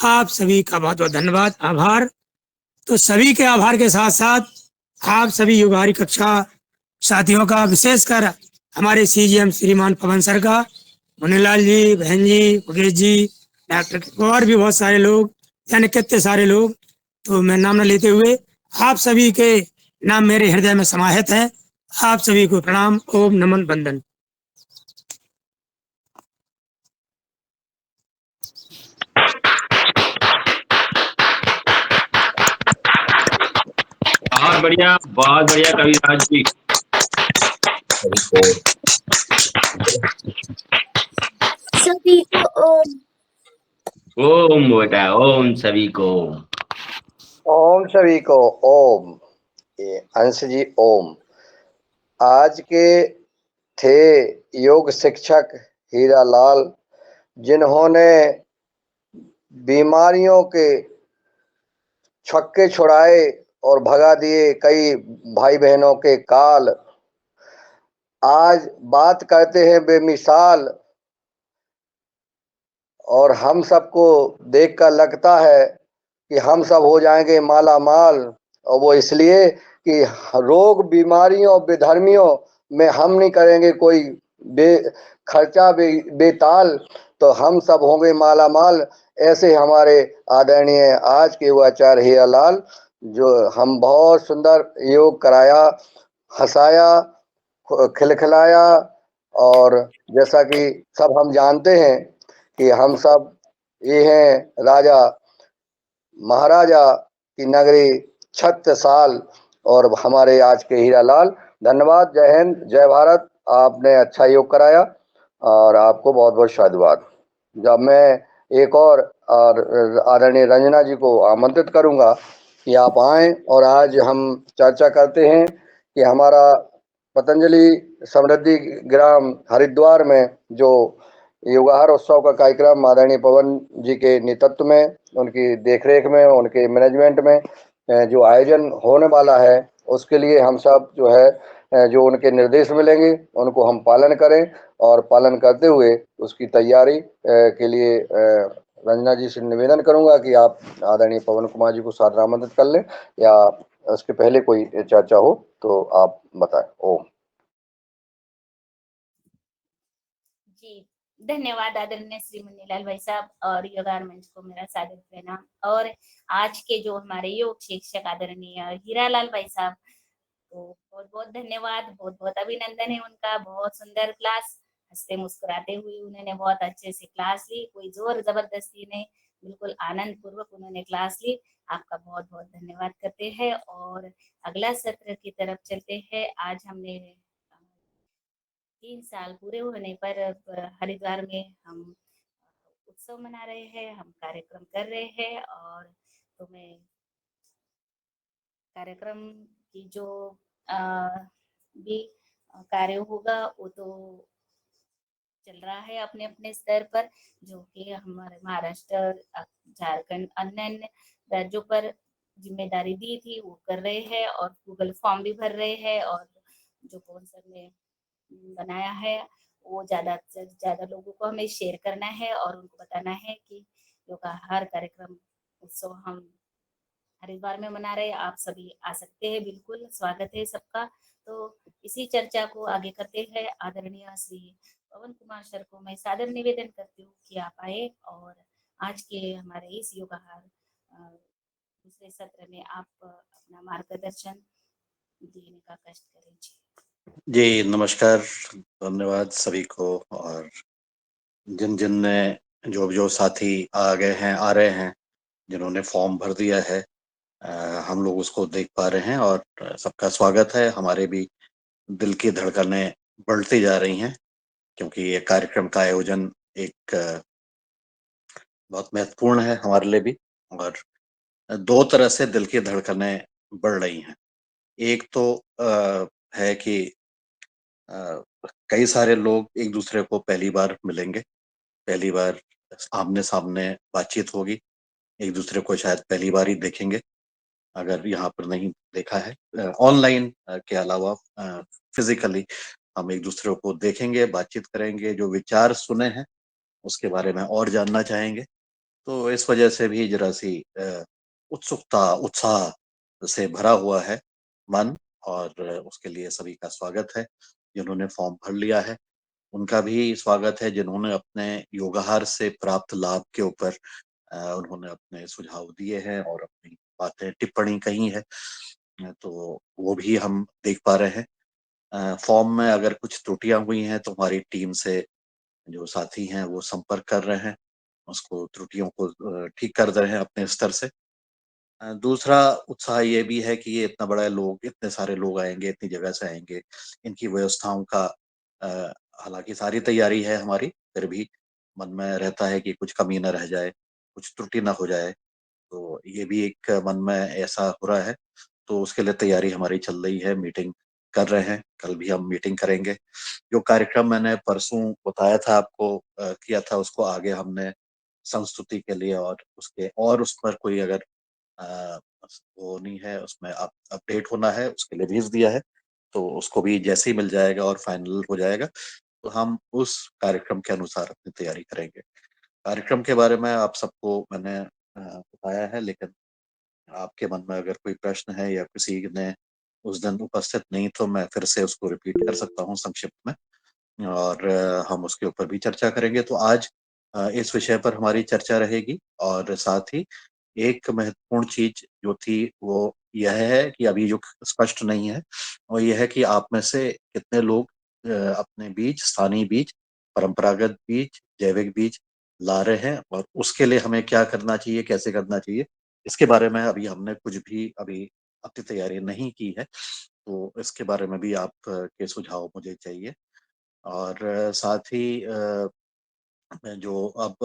आप सभी का बहुत बहुत धन्यवाद, आभार। तो सभी के आभार के साथ साथ आप सभी युगारी कक्षा साथियों का, विशेषकर हमारे सीजीएम श्रीमान पवन सर का, मुनीलाल जी, बहन जी, मुकेश जी, डॉक्टर और भी बहुत सारे लोग, यानी कितने सारे लोग, तो मैं नाम न लेते हुए आप सभी के नाम मेरे हृदय में समाहित है। आप सभी को प्रणाम, ओम नमन बंदन। बहुत बढ़िया कविराज जी। सभी को ओम। ओम बेटा, ओम सभी को। ओम सभी को ओम। ये अंश जी ओम। आज के थे योग शिक्षक हीरालाल, जिन्होंने बीमारियों के छक्के छुड़ाए और भगा दिए कई भाई बहनों के काल। आज बात करते हैं बेमिसाल, और हम सबको देखकर लगता है कि हम सब हो जाएंगे माला माल। और वो इसलिए कि रोग बीमारियों बेधर्मियों में हम नहीं करेंगे कोई खर्चा बेताल, तो हम सब होंगे माला माल। ऐसे हमारे आदरणीय आज के वो आचार्य हीरालाल, जो हम बहुत सुंदर योग कराया, हंसाया, खिलखिलाया। और जैसा कि सब हम जानते हैं कि हम सब ये हैं राजा महाराजा की नगरी 36 साल, और हमारे आज के हीरालाल। धन्यवाद, जय हिंद, जय भारत। आपने अच्छा योग कराया और आपको बहुत बहुत साधुवाद। जब मैं एक और आदरणीय रंजना जी को आमंत्रित करूंगा कि आप आएं, और आज हम चर्चा करते हैं कि हमारा पतंजलि समृद्धि ग्राम हरिद्वार में जो योगाहार उत्सव का कार्यक्रम आदरणीय पवन जी के नेतृत्व में, उनकी देखरेख में, उनके मैनेजमेंट में जो आयोजन होने वाला है, उसके लिए हम सब जो है जो उनके निर्देश मिलेंगे उनको हम पालन करें, और पालन करते हुए उसकी तैयारी के लिए रंजना जी से निवेदन करूंगा कि आप आदरणीय पवन कुमार जी को सादर आमंत्रित कर लें, या उसके पहले कोई चर्चा हो तो आप बताएं। ओम जी, धन्यवाद आदरणीय श्री मुनीलाल भाई साहब और योगार मंच को मेरा सादर प्रणाम। और आज के जो हमारे योग शिक्षक आदरणीय हीरालाल भाई साहब, तो बहुत बहुत धन्यवाद, बहुत बहुत अभिनंदन है उनका। बहुत सुंदर क्लास, हंसते मुस्कुराते हुए उन्होंने बहुत अच्छे से क्लास ली, कोई जोर जबरदस्ती नहीं, बिल्कुल आनंद पूर्वक उन्होंने क्लास ली। आपका बहुत बहुत धन्यवाद करते हैं। और अगला सत्र की तरफ चलते हैं। आज हमने 3 साल पूरे होने पर हरिद्वार में हम उत्सव मना रहे हैं, हम कार्यक्रम कर रहे हैं। और तो मैं कार्यक्रम की जो भी कार्य होगा वो तो चल रहा है अपने अपने स्तर पर, जो कि हमारे महाराष्ट्र, झारखंड, अन्य अन्य राज्यों पर जिम्मेदारी दी थी वो कर रहे हैं, और गूगल फॉर्म भी भर रहे हैं। और जो कौन सर ने बनाया है वो ज़्यादा से ज़्यादा लोगों को हमें शेयर करना है, और उनको बताना है कि योगा हर कार्यक्रम उत्सव हम हरिद्वार में मना रहे हैं। आप सभी आ सकते हैं, बिल्कुल स्वागत है सबका। तो इसी चर्चा को आगे करते हैं आदरणीय श्री पवन कुमार सर को मैं सादर निवेदन करती हूँ कि आप आए और आज के हमारे इस योगाहार दूसरे सत्र में आप अपना मार्गदर्शन देने का कष्ट करें। जी नमस्कार, धन्यवाद सभी को। और जिन जिन ने जो साथी आ गए हैं, आ रहे हैं, जिन्होंने फॉर्म भर दिया है, हम लोग उसको देख पा रहे हैं और सबका स्वागत है। हमारे भी दिल की धड़कनें बढ़ती जा रही हैं, क्योंकि ये कार्यक्रम का आयोजन एक बहुत महत्वपूर्ण है हमारे लिए भी। और दो तरह से दिल की धड़कनें बढ़ रही हैं। एक तो है कि कई सारे लोग एक दूसरे को पहली बार मिलेंगे, पहली बार आमने सामने बातचीत होगी, एक दूसरे को शायद पहली बार ही देखेंगे अगर यहाँ पर नहीं देखा है। ऑनलाइन के अलावा फिजिकली हम एक दूसरे को देखेंगे, बातचीत करेंगे, जो विचार सुने हैं उसके बारे में और जानना चाहेंगे। तो इस वजह से भी जरा सी उत्सुकता, उत्साह से भरा हुआ है मन, और उसके लिए सभी का स्वागत है जिन्होंने फॉर्म भर लिया है। उनका भी स्वागत है जिन्होंने अपने योगाहार से प्राप्त लाभ के ऊपर उन्होंने अपने सुझाव दिए हैं और अपनी बातें, टिप्पणी कही है। तो वो भी हम देख पा रहे हैं। फॉर्म में अगर कुछ त्रुटियां हुई हैं तो हमारी टीम से जो साथी हैं वो संपर्क कर रहे हैं, उसको त्रुटियों को ठीक कर रहे हैं अपने स्तर से। दूसरा उत्साह ये भी है कि ये इतना बड़ा लोग, इतने सारे लोग आएंगे, इतनी जगह से आएंगे, इनकी व्यवस्थाओं का अ, हालांकि सारी तैयारी है हमारी, फिर भी मन में रहता है कि कुछ कमी ना रह जाए, कुछ त्रुटि ना हो जाए। तो ये भी एक मन में ऐसा हो रहा है। तो उसके लिए तैयारी हमारी चल रही है, मीटिंग कर रहे हैं, कल भी हम मीटिंग करेंगे। जो कार्यक्रम मैंने परसों बताया था आपको, किया था, उसको आगे हमने संस्तुति के लिए और उसके और उस पर कोई अगर अ, वो नहीं है, उसमें अपडेट होना है, उसके लिए भेज दिया है। तो उसको भी जैसे ही मिल जाएगा और फाइनल हो जाएगा तो हम उस कार्यक्रम के अनुसार अपनी तैयारी करेंगे। कार्यक्रम के बारे में आप सबको मैंने बताया है, लेकिन आपके मन में अगर कोई प्रश्न है या किसी ने उस दिन उपस्थित नहीं, तो मैं फिर से उसको रिपीट कर सकता हूँ संक्षिप्त में, और हम उसके ऊपर भी चर्चा करेंगे। तो आज इस विषय पर हमारी चर्चा रहेगी, और साथ ही एक महत्वपूर्ण चीज जो थी वो यह है कि अभी जो स्पष्ट नहीं है, वो यह है कि आप में से कितने लोग अपने बीज, स्थानीय बीज, परंपरागत बीज, जैविक बीज ला रहे हैं, और उसके लिए हमें क्या करना चाहिए, कैसे करना चाहिए, इसके बारे में अभी हमने कुछ भी अभी अपनी तैयारी नहीं की है। तो इसके बारे में भी आप के सुझाव मुझे चाहिए। और साथ ही जो अब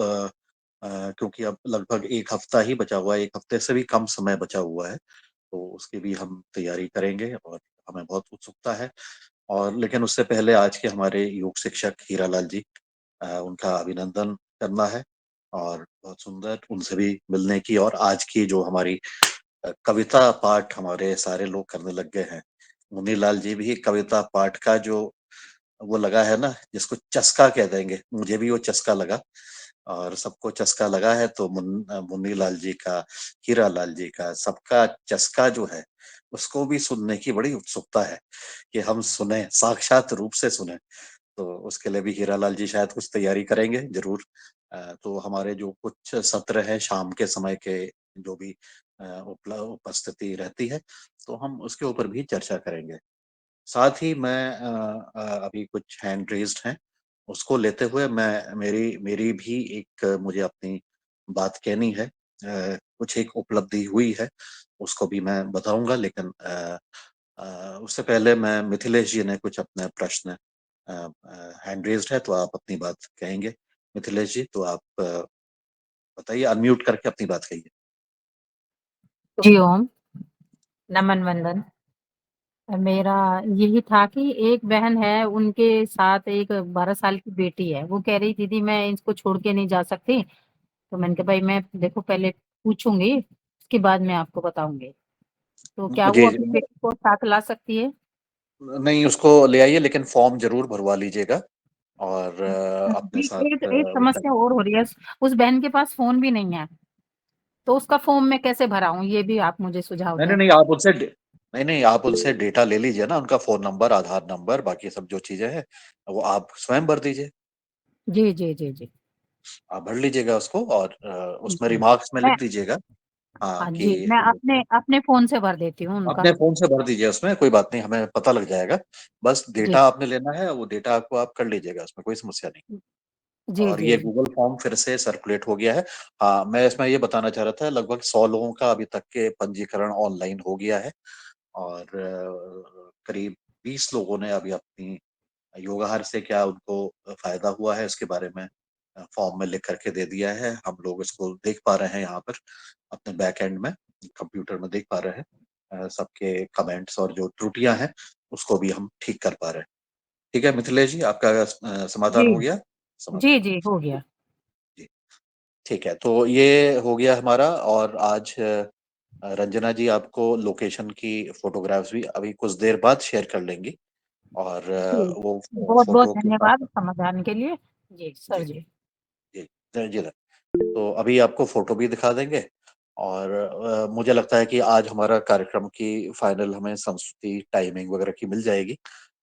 क्योंकि अब लगभग 1 हफ्ता ही बचा हुआ है, 1 हफ्ते से भी कम समय बचा हुआ है, तो उसकी भी हम तैयारी करेंगे और हमें बहुत उत्सुकता है। और लेकिन उससे पहले आज के हमारे योग शिक्षक हीरालाल जी, उनका अभिनंदन करना है, और बहुत सुंदर उनसे भी मिलने की, और आज की जो हमारी कविता पाठ हमारे सारे लोग करने लग गए हैं। मुन्नीलाल जी भी कविता पाठ का जो वो लगा है ना, जिसको चस्का कह देंगे, मुझे भी वो चस्का लगा, और सबको चस्का लगा है। तो मुन्नी लाल जी का, हीरा लाल जी का, सबका चस्का जो है, उसको भी सुनने की बड़ी उत्सुकता है कि हम सुने, साक्षात रूप से सुने। तो उसके लिए भी हीरा लाल जी शायद कुछ तैयारी करेंगे जरूर। तो हमारे जो कुछ सत्र हैं शाम के समय के, जो भी उपस्थिति रहती है, तो हम उसके ऊपर भी चर्चा करेंगे। साथ ही मैं अभी कुछ हैंड रेज्ड हैं, उसको लेते हुए मैं मेरी मेरी भी एक मुझे अपनी बात कहनी है। कुछ एक उपलब्धि हुई है, उसको भी मैं बताऊंगा, लेकिन उससे पहले मैं, मिथिलेश जी ने कुछ अपने प्रश्न, हैंड रेज्ड है तो आप अपनी बात कहेंगे। मिथिलेश जी, तो आप बताइए, अनम्यूट करके अपनी बात कहिए। जी ओम, नमन वंदन। मेरा यही था कि एक बहन है, उनके साथ एक 12 साल की बेटी है। वो कह रही दीदी मैं इसको छोड़ के नहीं जा सकती। तो मैंने कहा भाई मैं देखो पहले पूछूंगी, उसके बाद मैं आपको बताऊंगी। तो क्या वो जी जी, अपनी बेटी को साथ ला सकती है? नहीं उसको ले आइए, लेकिन फॉर्म जरूर भरवा लीजिएगा, और अपने जी, साथ एक वो समस्या और हो रही है। उस बहन के पास फोन भी नहीं है, तो उसका फॉर्म मैं कैसे भराऊं, ये भी आप मुझे सुझाव नहीं नहीं दें। नहीं, आप उनसे नहीं नहीं, आप उनसे डेटा ले लीजिए ना, उनका फोन नंबर, आधार नंबर, बाकी सब जो चीजें हैं वो आप स्वयं भर दीजिए। जी जी जी जी आप भर लीजिएगा उसको, और उसमें जी। रिमार्क्स में लिख मैं दीजिएगा। हाँ हाँ कि जी, मैं अपने अपने फोन से भर देती हूँ उनका। अपने फोन से भर दीजिए, उसमें कोई बात नहीं, हमें पता लग जाएगा। बस जी डेटा आपने लेना है, वो डेटा को आप कर लीजिएगा, उसमें कोई समस्या नहीं। जी और जी ये जी गूगल फॉर्म फिर से सर्कुलेट हो गया है। हाँ, मैं इसमें ये बताना चाह रहा था, लगभग 100 लोगों का अभी तक के पंजीकरण ऑनलाइन हो गया है, और करीब 20 लोगों ने अभी अपनी योगाहार से क्या उनको फायदा हुआ है उसके बारे में फॉर्म में लिख करके दे दिया है। हम लोग इसको देख पा रहे हैं यहाँ पर अपने बैक एंड में, कंप्यूटर में देख पा रहे हैं। सबके कमेंट्स और जो त्रुटियां हैं उसको भी हम ठीक कर पा रहे हैं। ठीक है मिथिलेश जी, आपका समाधान जी हो गया? जी समाधान जी हो गया। जी, ठीक है। तो ये हो गया हमारा, और आज रंजना जी आपको लोकेशन की फोटोग्राफ्स भी अभी कुछ देर बाद शेयर कर लेंगी, और जी, वो बहुत बहुत फोटो के धन्यवाद साथ। समाधान के लिए। जी जी सर जी। जी, जय जी। तो अभी आपको फोटो भी दिखा देंगे। और मुझे लगता है कि आज हमारा कार्यक्रम की फाइनल हमें संस्तुति टाइमिंग वगैरह की मिल जाएगी,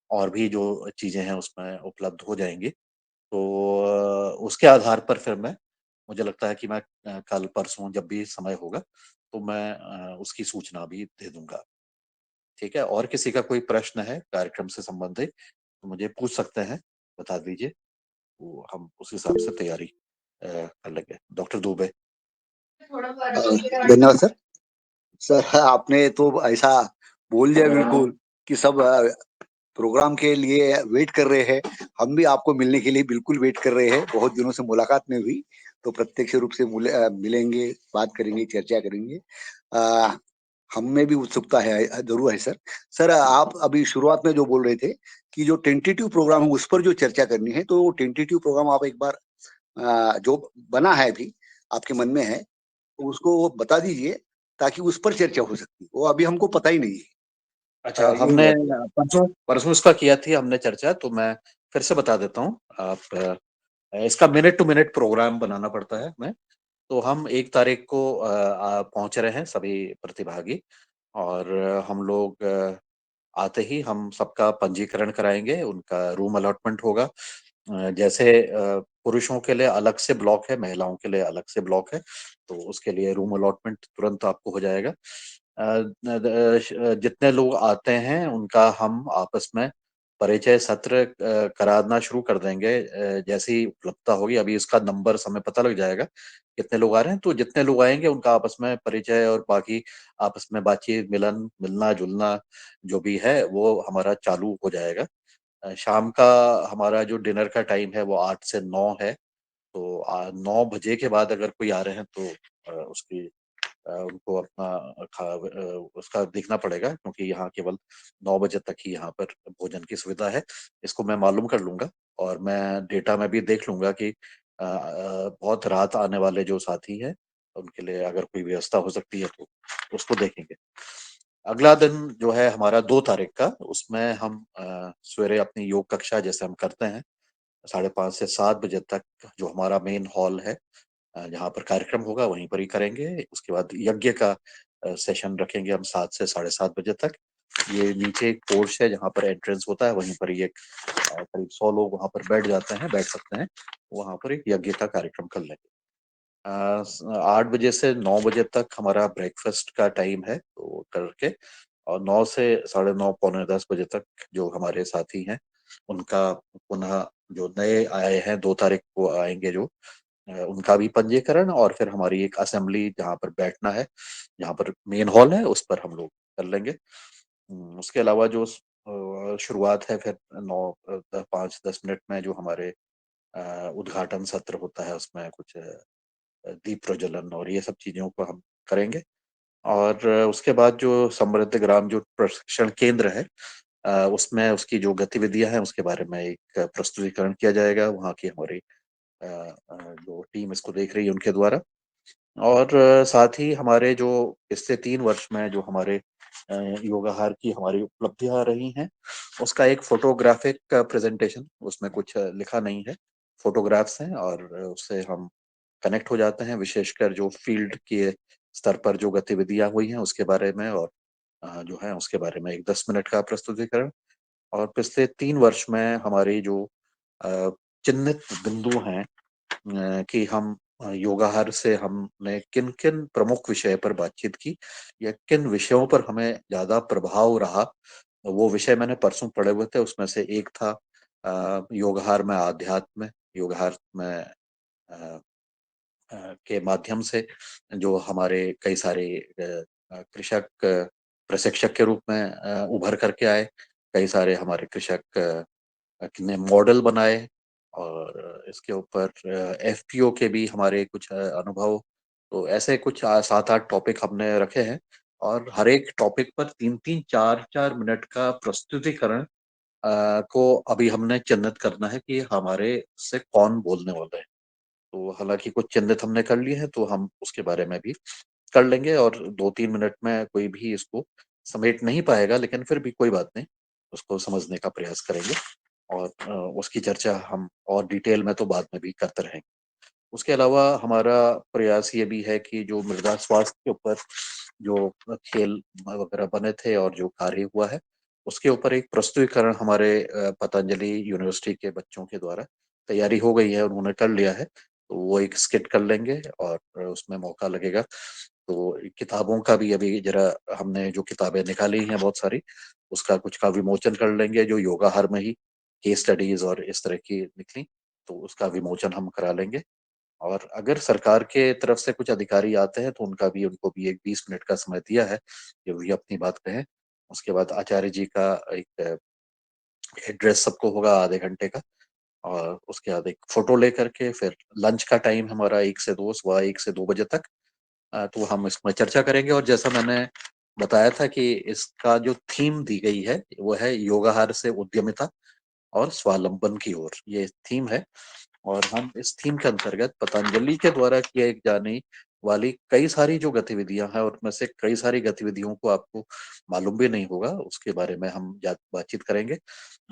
और भी जो चीजें हैं उसमें उपलब्ध हो जाएंगी। तो उसके आधार पर फिर मैं, मुझे लगता है कि मैं कल परसों जब भी समय होगा तो मैं उसकी सूचना भी दे दूंगा। ठीक है, और किसी का कोई प्रश्न है कार्यक्रम से संबंधित तो मुझे पूछ सकते हैं, बता दीजिए, तो हम उस हिसाब से तैयारी कर लेंगे। डॉक्टर दुबे। धन्यवाद सर। सर आपने तो ऐसा बोल दिया बिल्कुल कि सब प्रोग्राम के लिए वेट कर रहे हैं। हम भी आपको मिलने के लिए बिल्कुल वेट कर रहे हैं। बहुत दिनों से मुलाकात नहीं हुई, तो प्रत्यक्ष रूप से मिलेंगे, बात करेंगे, चर्चा करेंगे। अ, हम में भी उत्सुकता है, जरूर है सर। सर आप अभी शुरुआत में जो बोल रहे थे कि जो टेंटेटिव प्रोग्राम है उस पर जो चर्चा करनी है, तो टेंटेटिव प्रोग्राम आप एक बार जो बना है अभी आपके मन में है तो उसको बता दीजिए, ताकि उस पर चर्चा हो सकती है। वो अभी हमको पता ही नहीं है। अच्छा, यही हमने बात है। परसों परसों इसका किया थी हमने चर्चा, तो मैं फिर से बता देता हूँ। आप इसका मिनट टू मिनट प्रोग्राम बनाना पड़ता है हमें। तो हम 1 तारीख को पहुंच रहे हैं सभी प्रतिभागी, और हम लोग आते ही हम सबका पंजीकरण कराएंगे, उनका रूम अलॉटमेंट होगा। जैसे पुरुषों के लिए अलग से ब्लॉक है, महिलाओं के लिए अलग से ब्लॉक है, तो उसके लिए रूम अलॉटमेंट तुरंत आपको हो जाएगा। जितने लोग आते हैं उनका हम आपस में परिचय सत्र कराना शुरू कर देंगे जैसे ही उपलब्धता होगी। अभी इसका नंबर समय पता लग जाएगा कितने लोग आ रहे हैं, तो जितने लोग आएंगे उनका आपस में परिचय और बाकी आपस में बातचीत, मिलना जुलना जो भी है वो हमारा चालू हो जाएगा। शाम का हमारा जो डिनर का टाइम है वो 8 से 9 है। तो 9 बजे के बाद अगर कोई आ रहे हैं तो उसकी उनको अपना उसका देखना पड़ेगा, क्योंकि यहाँ केवल 9 बजे तक ही यहाँ पर भोजन की सुविधा है। इसको मैं मालूम कर लूंगा, और मैं डेटा में भी देख लूंगा कि बहुत रात आने वाले जो साथी हैं उनके लिए अगर कोई व्यवस्था हो सकती है तो उसको देखेंगे। अगला दिन जो है हमारा 2 तारीख का, उसमें हम सवेरे अपनी योग कक्षा जैसे हम करते हैं 5:30 से 7 बजे तक, जो हमारा मेन हॉल है जहाँ पर कार्यक्रम होगा वहीं पर ही करेंगे। उसके बाद यज्ञ का सेशन रखेंगे हम 7 से 7:30 बजे तक। ये नीचे एक पोर्च है जहाँ पर एंट्रेंस होता है, वहीं पर ही एक करीब 100 लोग वहाँ पर बैठ सकते हैं, वहाँ पर एक यज्ञ का कार्यक्रम कर लेंगे। 8 बजे से 9 बजे तक हमारा ब्रेकफास्ट का टाइम है, तो करके, और 9 से 9:30 पौने 10 बजे तक जो हमारे साथी हैं उनका पुनः, जो नए आए हैं 2 तारीख को आएंगे जो, उनका भी पंजीकरण, और फिर हमारी एक असेंबली जहाँ पर बैठना है, जहाँ पर मेन हॉल है उस पर हम लोग कर लेंगे। उसके अलावा जो शुरुआत है फिर 5-10 मिनट में जो हमारे उद्घाटन सत्र होता है, उसमें कुछ दीप प्रज्वलन और ये सब चीजों को हम करेंगे। और उसके बाद जो समृद्ध ग्राम जो प्रशिक्षण केंद्र है उसमें उसकी जो गतिविधियां हैं उसके बारे में एक प्रस्तुतिकरण किया जाएगा, वहाँ की हमारी जो टीम इसको देख रही है उनके द्वारा। और साथ ही हमारे जो पिछले 3 वर्ष में जो हमारे योगाहार की हमारी उपलब्धियां रही हैं उसका एक फोटोग्राफिक प्रेजेंटेशन, उसमें कुछ लिखा नहीं है, फोटोग्राफ्स हैं, और उससे हम कनेक्ट हो जाते हैं, विशेषकर जो फील्ड के स्तर पर जो गतिविधियां हुई हैं उसके बारे में, और जो है उसके बारे में एक 10 मिनट का प्रस्तुतिकरण। और पिछले 3 वर्ष में हमारी जो अ, चिन्हित बिंदु हैं कि हम योगाहार से हमने किन किन प्रमुख विषय पर बातचीत की, या किन विषयों पर हमें ज्यादा प्रभाव रहा, वो विषय मैंने परसों पढ़े हुए थे। उसमें से एक था योगाहार में आध्यात्म, योगाहार में के माध्यम से जो हमारे कई सारे कृषक प्रशिक्षक के रूप में उभर करके आए, कई सारे हमारे कृषक ने मॉडल बनाए, और इसके ऊपर एफपीओ के भी हमारे कुछ अनुभव। तो ऐसे कुछ 7-8 टॉपिक हमने रखे हैं, और हर एक टॉपिक पर 3-3 4-4 मिनट का प्रस्तुतिकरण को अभी हमने चिन्हित करना है कि हमारे से कौन बोलने वाला है। तो हालांकि कुछ चिन्हित हमने कर लिए हैं, तो हम उसके बारे में भी कर लेंगे, और 2-3 मिनट में कोई भी इसको समेट नहीं पाएगा, लेकिन फिर भी कोई बात नहीं, उसको समझने का प्रयास करेंगे, और उसकी चर्चा हम और डिटेल में तो बाद में भी करते रहेंगे। उसके अलावा हमारा प्रयास ये भी है कि जो मृदा स्वास्थ्य के ऊपर जो खेल वगैरह बने थे और जो कार्य हुआ है, उसके ऊपर एक प्रस्तुतिकरण हमारे पतंजलि यूनिवर्सिटी के बच्चों के द्वारा तैयारी हो गई है, उन्होंने कर लिया है। तो वो एक स्किट कर लेंगे और उसमें मौका लगेगा। तो किताबों का भी अभी जरा हमने जो किताबें निकाली हैं बहुत सारी, उसका कुछ का विमोचन कर लेंगे, जो योगा हर में ही केस स्टडीज और इस तरह की निकली, तो उसका विमोचन हम करा लेंगे। और अगर सरकार के तरफ से कुछ अधिकारी आते हैं तो उनको भी एक 20 मिनट का समय दिया है कि वो भी अपनी बात कहें। उसके बाद आचार्य जी का एक एड्रेस सबको होगा आधे घंटे का, और उसके बाद एक फोटो लेकर के फिर लंच का टाइम हमारा 1 से 2, सुबह 1 से 2 बजे तक। तो हम इसमें चर्चा करेंगे। और जैसा मैंने बताया था कि इसका जो थीम दी गई है वो है योगाहार से उद्यमिता और स्वावलंबन की ओर, ये थीम है। और हम इस थीम के अंतर्गत पतंजलि के द्वारा किए जाने वाली कई सारी जो गतिविधियां हैं, और उनमें से कई सारी गतिविधियों को आपको मालूम भी नहीं होगा, उसके बारे में हम बातचीत करेंगे।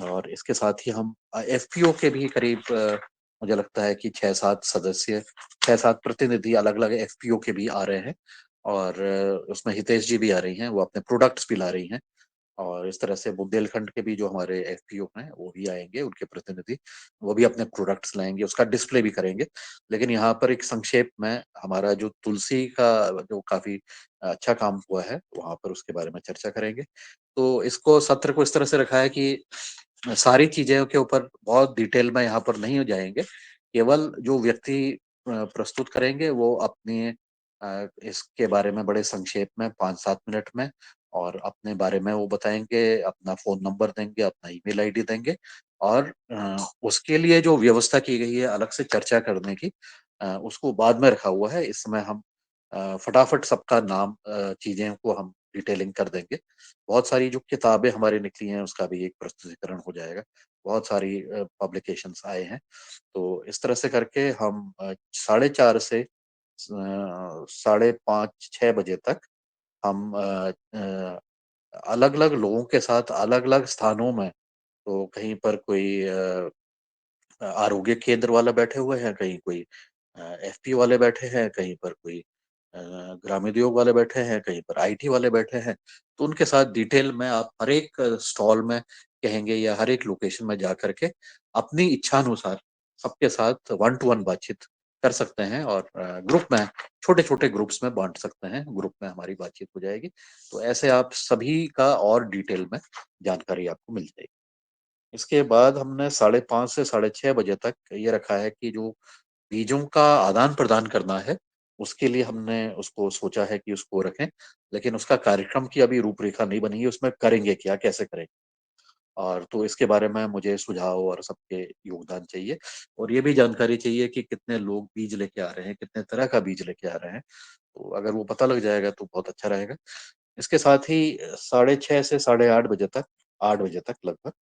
और इसके साथ ही हम एफपीओ के भी करीब मुझे लगता है कि 6-7 सदस्य, 6-7 प्रतिनिधि अलग अलग एफपीओ के भी आ रहे हैं। और उसमें हितेश जी भी आ रही हैं, वो अपने प्रोडक्ट्स भी ला रही हैं। और इस तरह से बुंदेलखंड के भी जो हमारे एफपीओ हैं वो भी आएंगे, उनके प्रतिनिधि, वो भी अपने प्रोडक्ट्स लाएंगे, उसका डिस्प्ले भी करेंगे। लेकिन यहाँ पर एक संक्षेप में हमारा जो तुलसी का जो काफी अच्छा काम हुआ है वहां पर उसके बारे में चर्चा करेंगे। तो इसको सत्र को इस तरह से रखा है कि सारी चीजें के ऊपर बहुत डिटेल में यहाँ पर नहीं हो जाएंगे, केवल जो व्यक्ति प्रस्तुत करेंगे वो अपने इसके बारे में बड़े संक्षेप में 5-7 मिनट में और अपने बारे में वो बताएंगे, अपना फोन नंबर देंगे, अपना ईमेल आईडी देंगे। और उसके लिए जो व्यवस्था की गई है अलग से चर्चा करने की, उसको बाद में रखा हुआ है। इस समय हम फटाफट सबका नाम, चीजें को हम डिटेलिंग कर देंगे। बहुत सारी जो किताबें हमारी निकली हैं उसका भी एक प्रस्तुतिकरण हो जाएगा, बहुत सारी पब्लिकेशंस आए हैं। तो इस तरह से करके हम 4:30 से 5:30-6 बजे तक हम अलग अलग लोगों के साथ अलग अलग स्थानों में, तो कहीं पर कोई आरोग्य केंद्र वाला बैठे हुए हैं, कहीं कोई एफपी वाले बैठे हैं, कहीं पर कोई ग्रामीण उद्योग वाले बैठे हैं, कहीं पर आईटी वाले बैठे हैं। तो उनके साथ डिटेल में आप हर एक स्टॉल में कहेंगे या हर एक लोकेशन में जा करके अपनी इच्छा अनुसार सबके साथ 1-to-1 बातचीत कर सकते हैं। और ग्रुप में, छोटे छोटे ग्रुप्स में बांट सकते हैं, ग्रुप में हमारी बातचीत हो जाएगी। तो ऐसे आप सभी का और डिटेल में जानकारी आपको मिल जाएगी। इसके बाद हमने 5:30 से 6:30 बजे तक ये रखा है कि जो बीजों का आदान प्रदान करना है उसके लिए हमने उसको सोचा है कि उसको रखें। लेकिन उसका कार्यक्रम की अभी रूपरेखा नहीं बनी है, उसमें करेंगे क्या, कैसे करेंगे। और तो इसके बारे में मुझे सुझाव और सबके योगदान चाहिए। और ये भी जानकारी चाहिए कि कितने लोग बीज लेके आ रहे हैं, कितने तरह का बीज लेके आ रहे हैं। तो अगर वो पता लग जाएगा तो बहुत अच्छा रहेगा। इसके साथ ही 6:30 से 8:30 बजे तक, 8 बजे तक लगभग,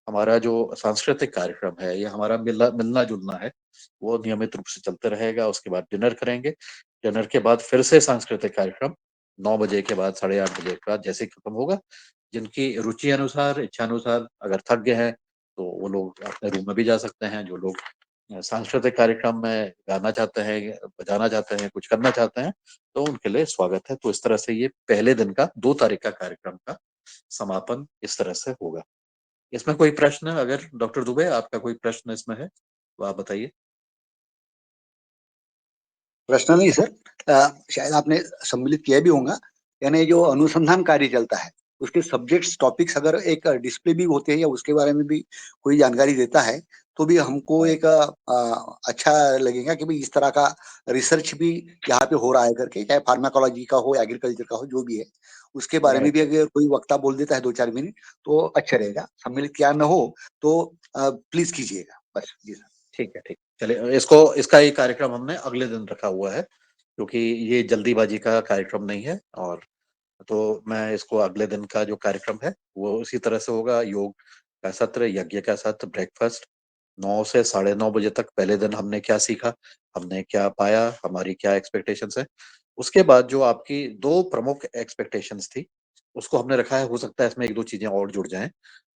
हमारा जो सांस्कृतिक कार्यक्रम है, ये हमारा मिलना जुलना है, वो नियमित रूप से चलते रहेगा। उसके बाद डिनर करेंगे, डिनर के बाद फिर से सांस्कृतिक कार्यक्रम 9 बजे के बाद, 8:30 बजे के बाद जैसे ही खत्म होगा, जिनकी रुचि अनुसार, इच्छा अनुसार, अगर थक गए हैं तो वो लोग अपने रूम में भी जा सकते हैं। जो लोग सांस्कृतिक कार्यक्रम में गाना चाहते हैं, बजाना चाहते हैं, कुछ करना चाहते हैं, तो उनके लिए स्वागत है। तो इस तरह से ये पहले दिन का 2 तारीख का कार्यक्रम का समापन इस तरह से होगा। इसमें कोई प्रश्न, अगर डॉक्टर दुबे आपका कोई प्रश्न इसमें है तो आप बताइए। प्रश्न नहीं सर, शायद आपने सम्मिलित किया भी होगा। यानी जो अनुसंधान कार्य चलता है उसके सब्जेक्ट्स टॉपिक्स अगर एक डिस्प्ले भी होते हैं या उसके बारे में भी कोई जानकारी देता है तो भी हमको एक अच्छा लगेगा कि भाई इस तरह का रिसर्च भी यहाँ पे हो रहा है करके, चाहे फार्माकोलॉजी का हो, एग्रीकल्चर का हो, जो भी है उसके बारे में भी अगर कोई वक्ता बोल देता है 2-4 मिनट तो अच्छा रहेगा। सम्मिलित क्या न हो तो प्लीज कीजिएगा बस। जी सर। ठीक है, ठीक। चलिए, इसको, इसका ये कार्यक्रम हमने अगले दिन रखा हुआ है, क्योंकि ये जल्दीबाजी का कार्यक्रम नहीं है। और तो मैं इसको अगले दिन का जो कार्यक्रम है वो उसी तरह से होगा। योग का सत्र, यज्ञ का सत्र, ब्रेकफास्ट, 9 से 9:30 बजे तक पहले दिन हमने क्या सीखा, हमने क्या पाया, हमारी क्या एक्सपेक्टेशंस है। उसके बाद जो आपकी दो प्रमुख एक्सपेक्टेशंस थी उसको हमने रखा है। हो सकता है इसमें 1-2 चीजें और जुड़ जाएं।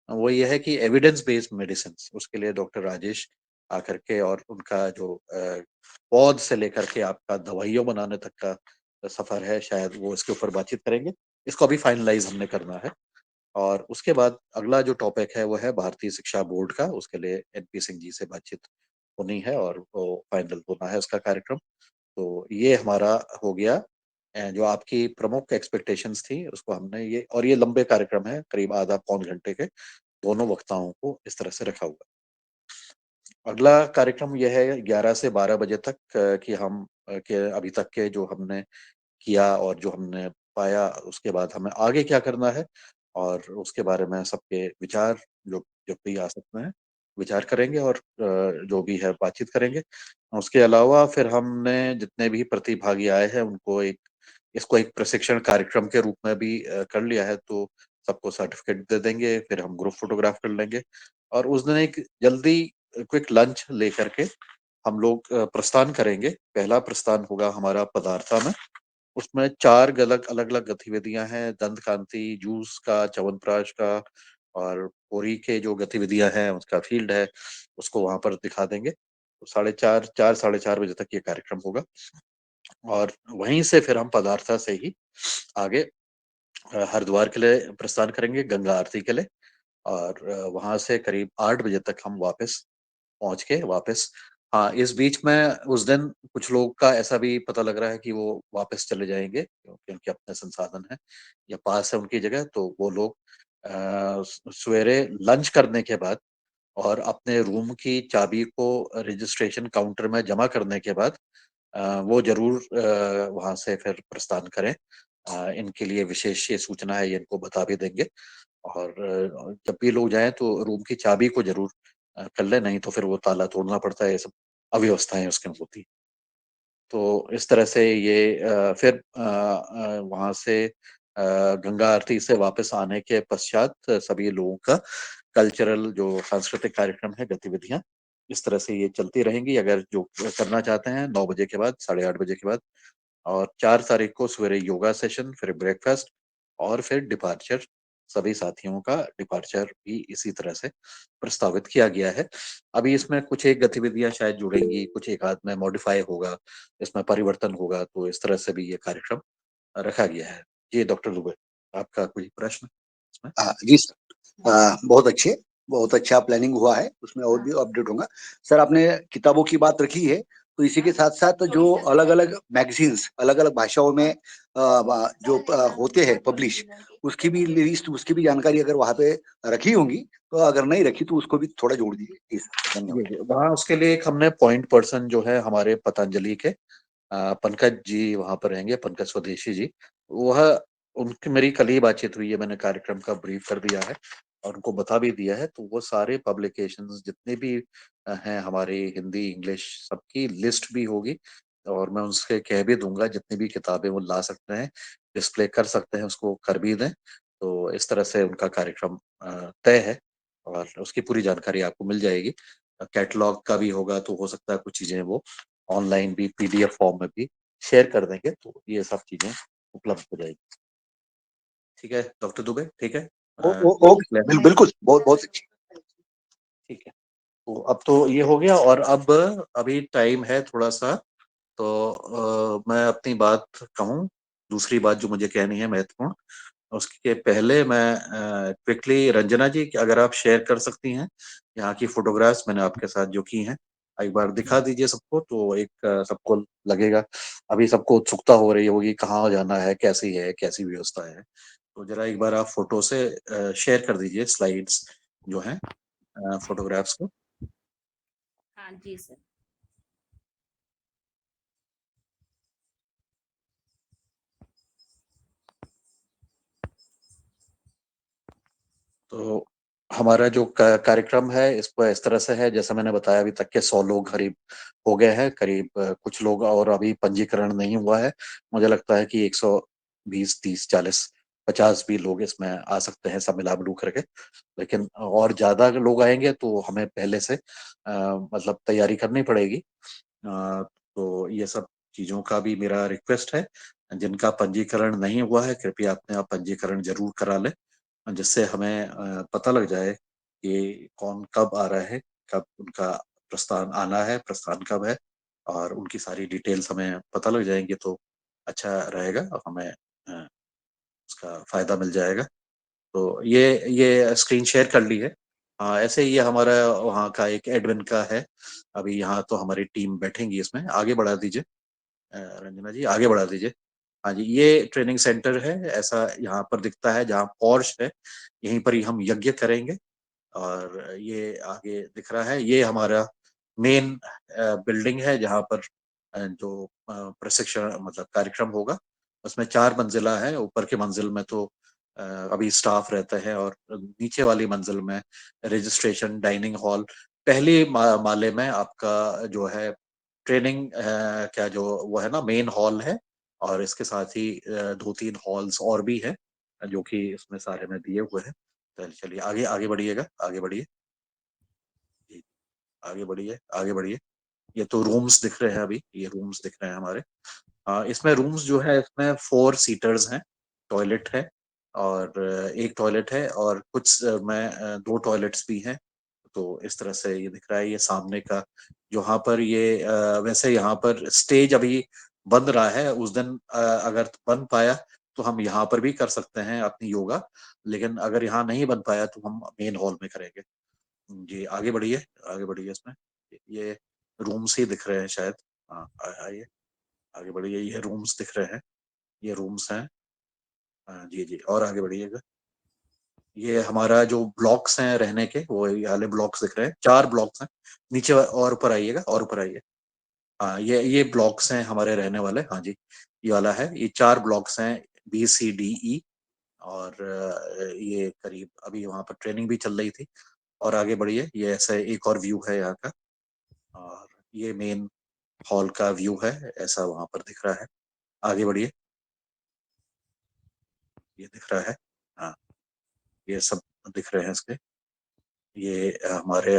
वो ये है कि एविडेंस बेस्ड मेडिसिन, उसके लिए डॉक्टर राजेश आकर के, और उनका जो पौध से लेकर के आपका दवाइयों बनाने तक का सफर है, शायद वो इसके ऊपर बातचीत करेंगे। इसको अभी फाइनलाइज हमने करना है। और उसके बाद अगला जो टॉपिक है वो है भारतीय शिक्षा बोर्ड का। उसके लिए एनपी सिंह जी से बातचीत होनी है और वो फाइनल होना है उसका कार्यक्रम। तो ये हमारा हो गया। जो आपकी प्रमुख एक्सपेक्टेशंस थी उसको हमने ये, और ये लंबे कार्यक्रम है, करीब आधा पौन घंटे के, दोनों वक्ताओं को इस तरह से रखा हुआ। अगला कार्यक्रम यह है 11 से 12 बजे तक, कि हम के अभी तक के जो हमने किया और जो हमने पाया, उसके बाद हमें आगे क्या करना है, और उसके बारे में सबके विचार जो जब भी आ सकते हैं विचार करेंगे, और जो भी है बातचीत करेंगे। उसके अलावा फिर हमने जितने भी प्रतिभागी आए हैं उनको इसको एक प्रशिक्षण कार्यक्रम के रूप में भी कर लिया है। तो सबको सर्टिफिकेट दे देंगे, फिर हम ग्रुप फोटोग्राफ कर लेंगे, और उस दिन एक जल्दी क्विक लंच लेकर के हम लोग प्रस्थान करेंगे। पहला प्रस्थान होगा हमारा पदार्था में। उसमें 4 अलग-अलग गतिविधियां हैं, दंत कांति, जूस का, च्यवनप्राश का, और पोरी के जो गतिविधियां हैं उसका फील्ड है, उसको वहां पर दिखा देंगे। तो 4:30 साढ़े 4 बजे तक ये कार्यक्रम होगा, और वहीं से फिर हम पदार्था से ही आगे हरिद्वार के लिए प्रस्थान करेंगे, गंगा आरती के लिए। और वहां से करीब 8 बजे तक हम वापस पहुंच के वापस, हाँ, इस बीच में उस दिन कुछ लोग का ऐसा भी पता लग रहा है कि वो वापस चले जाएंगे क्योंकि उनके अपने संसाधन है या पास है उनकी जगह। तो वो लोग सवेरे लंच करने के बाद और अपने रूम की चाबी को रजिस्ट्रेशन काउंटर में जमा करने के बाद वो जरूर वहां से फिर प्रस्थान करें। इनके लिए विशेष ये सूचना है, ये इनको बता भी देंगे। और जब भी लोग जाएं तो रूम की चाबी को जरूर कर ले, नहीं तो फिर वो ताला तोड़ना पड़ता है, ये सब अव्यवस्थाएं उसके में होती। तो इस तरह से ये फिर वहां से गंगा आरती से वापस आने के पश्चात सभी लोगों का कल्चरल जो सांस्कृतिक कार्यक्रम है, गतिविधियां इस तरह से ये चलती रहेंगी। अगर जो करना चाहते हैं 9 बजे के बाद, 8:30 बजे के बाद। और 4 तारीख को सवेरे योगा सेशन, फिर ब्रेकफास्ट, और फिर डिपार्चर। सभी साथियों का डिपार्चर भी इसी तरह से प्रस्तावित किया गया है। अभी इसमें कुछ एक गतिविधियां शायद जुड़ेंगी, कुछ एक आध में मॉडिफाई होगा, इसमें परिवर्तन होगा। तो इस तरह से भी ये कार्यक्रम रखा गया है। जी डॉक्टर दुबे, आपका कोई प्रश्न इसमें? जी सर, बहुत अच्छा प्लानिंग हुआ है, उसमें और भी अपडेट होगा। सर, आपने किताबों की बात रखी है, तो इसी के साथ साथ जो अलग अलग मैगजीन्स अलग अलग भाषाओं में जो होते हैं पब्लिश, उसकी भी लिस्ट, उसकी भी जानकारी अगर वहाँ पे रखी होंगी, तो अगर नहीं रखी तो उसको भी थोड़ा जोड़ दीजिए। जी सर, धन्यवाद। वहाँ उसके लिए एक हमने पॉइंट पर्सन जो है हमारे पतंजलि के पंकज जी वहां पर रहेंगे, पंकज स्वदेशी जी। वह उनकी मेरी कल ही बातचीत हुई है, मैंने कार्यक्रम का ब्रीफ कर दिया है और उनको बता भी दिया है। तो वो सारे पब्लिकेशंस जितने भी हैं हमारे, हिंदी इंग्लिश, सबकी लिस्ट भी होगी। और मैं उनसे कह भी दूंगा जितनी भी किताबें वो ला सकते हैं, डिस्प्ले कर सकते हैं, उसको कर भी दें। तो इस तरह से उनका कार्यक्रम तय है और उसकी पूरी जानकारी आपको मिल जाएगी। कैटलॉग का भी होगा, तो हो सकता है कुछ चीजें वो ऑनलाइन भी पीडीएफ फॉर्म में भी शेयर कर देंगे, तो ये सब चीजें उपलब्ध हो जाएगी। ठीक है डॉक्टर दुबे, ठीक है। ओके, बिल्कुल, बहुत बहुत अच्छी। ठीक है, तो अब तो ये हो गया, और अब अभी टाइम है थोड़ा सा। तो मैं अपनी बात कहूँ, दूसरी बात जो मुझे कहनी है महत्वपूर्ण, उसके पहले मैं क्विकली रंजना जी, अगर आप शेयर कर सकती हैं यहाँ की फोटोग्राफ्स मैंने आपके साथ जो की हैं, एक बार दिखा दीजिए सबको, तो एक सबको लगेगा। अभी सबको उत्सुकता हो रही होगी कहाँ जाना है, कैसी है, कैसी व्यवस्था है। तो जरा एक बार आप फोटो से शेयर कर दीजिए स्लाइड्स जो हैं फोटोग्राफ्स को। हाँ जी सर। तो हमारा जो कार्यक्रम है इस पर इस तरह से है, जैसा मैंने बताया, अभी तक के 100 लोग करीब हो गए हैं, करीब कुछ लोग और अभी पंजीकरण नहीं हुआ है। मुझे लगता है कि 120, 30, 40, 50 भी लोग इसमें आ सकते हैं सब मिला मिलू करके। लेकिन और ज्यादा अगर लोग आएंगे तो हमें पहले से मतलब तैयारी करनी पड़ेगी। तो ये सब चीजों का भी मेरा रिक्वेस्ट है। जिनका पंजीकरण नहीं हुआ है, कृपया अपने आप पंजीकरण जरूर करा लें, जिससे हमें पता लग जाए कि कौन कब आ रहा है, कब उनका प्रस्थान आना है, प्रस्थान कब है, और उनकी सारी डिटेल्स हमें पता लग जाएंगी तो अच्छा रहेगा और हमें उसका फायदा मिल जाएगा। तो ये स्क्रीन शेयर कर ली है। ऐसे ही ये हमारा वहाँ का एक एडमिन का है। अभी यहाँ तो हमारी टीम बैठेंगी इसमें। आगे बढ़ा दीजिए रंजना जी, आगे बढ़ा दीजिए। हाँ जी, ये ट्रेनिंग सेंटर है, ऐसा यहाँ पर दिखता है जहाँ पॉर्श है, यहीं पर ही हम यज्ञ करेंगे। और ये आगे दिख रहा है, ये हमारा मेन बिल्डिंग है जहाँ पर जो प्रशिक्षण मतलब कार्यक्रम होगा। उसमें 4 मंजिला है। ऊपर की मंजिल में तो अभी स्टाफ रहते हैं, और नीचे वाली मंजिल में रजिस्ट्रेशन, डाइनिंग हॉल, पहली माले में आपका जो है ट्रेनिंग क्या जो वो है ना मेन हॉल है, और इसके साथ ही 2-3 हॉल्स और भी हैं जो कि इसमें सारे में दिए हुए हैं। चलिए आगे आगे बढ़िएगा, आगे बढ़िए जी, आगे बढ़िए, आगे बढ़िए। ये तो रूम्स दिख रहे हैं, अभी ये रूम्स दिख रहे हैं हमारे। इसमें रूम्स जो है इसमें 4 सीटर्स हैं, टॉयलेट है, और एक टॉयलेट है, और कुछ में 2 टॉयलेट्स भी हैं। तो इस तरह से ये दिख रहा है। ये सामने का जहाँ पर ये वैसे यहाँ पर स्टेज अभी बन रहा है। उस दिन अगर बन पाया तो हम यहाँ पर भी कर सकते हैं अपनी योगा, लेकिन अगर यहाँ नहीं बन पाया तो हम मेन हॉल में करेंगे। जी आगे बढ़िए, आगे बढ़िए। इसमें ये रूम्स ही दिख रहे हैं शायद। हाँ आइए, आगे बढ़िए। ये रूम्स दिख रहे हैं, ये रूम्स हैं। हाँ, जी जी, और आगे बढ़िएगा। ये हमारा जो ब्लॉक्स हैं रहने के, वो ये वाले ब्लॉक्स दिख रहे हैं, 4 ब्लॉक्स हैं। नीचे और ऊपर आइएगा, और ऊपर आइए। हाँ, ये ब्लॉक्स हैं हमारे रहने वाले। हाँ जी, ये वाला है। ये 4 ब्लॉक्स हैं, BCDE। और ये करीब अभी वहाँ पर ट्रेनिंग भी चल रही थी। और आगे बढ़िए, ये ऐसा एक और व्यू है यहाँ का। और ये मेन हॉल का व्यू है, ऐसा वहाँ पर दिख रहा है। आगे बढ़िए, ये दिख रहा है। हाँ, ये सब दिख रहे हैं इसके। ये हमारे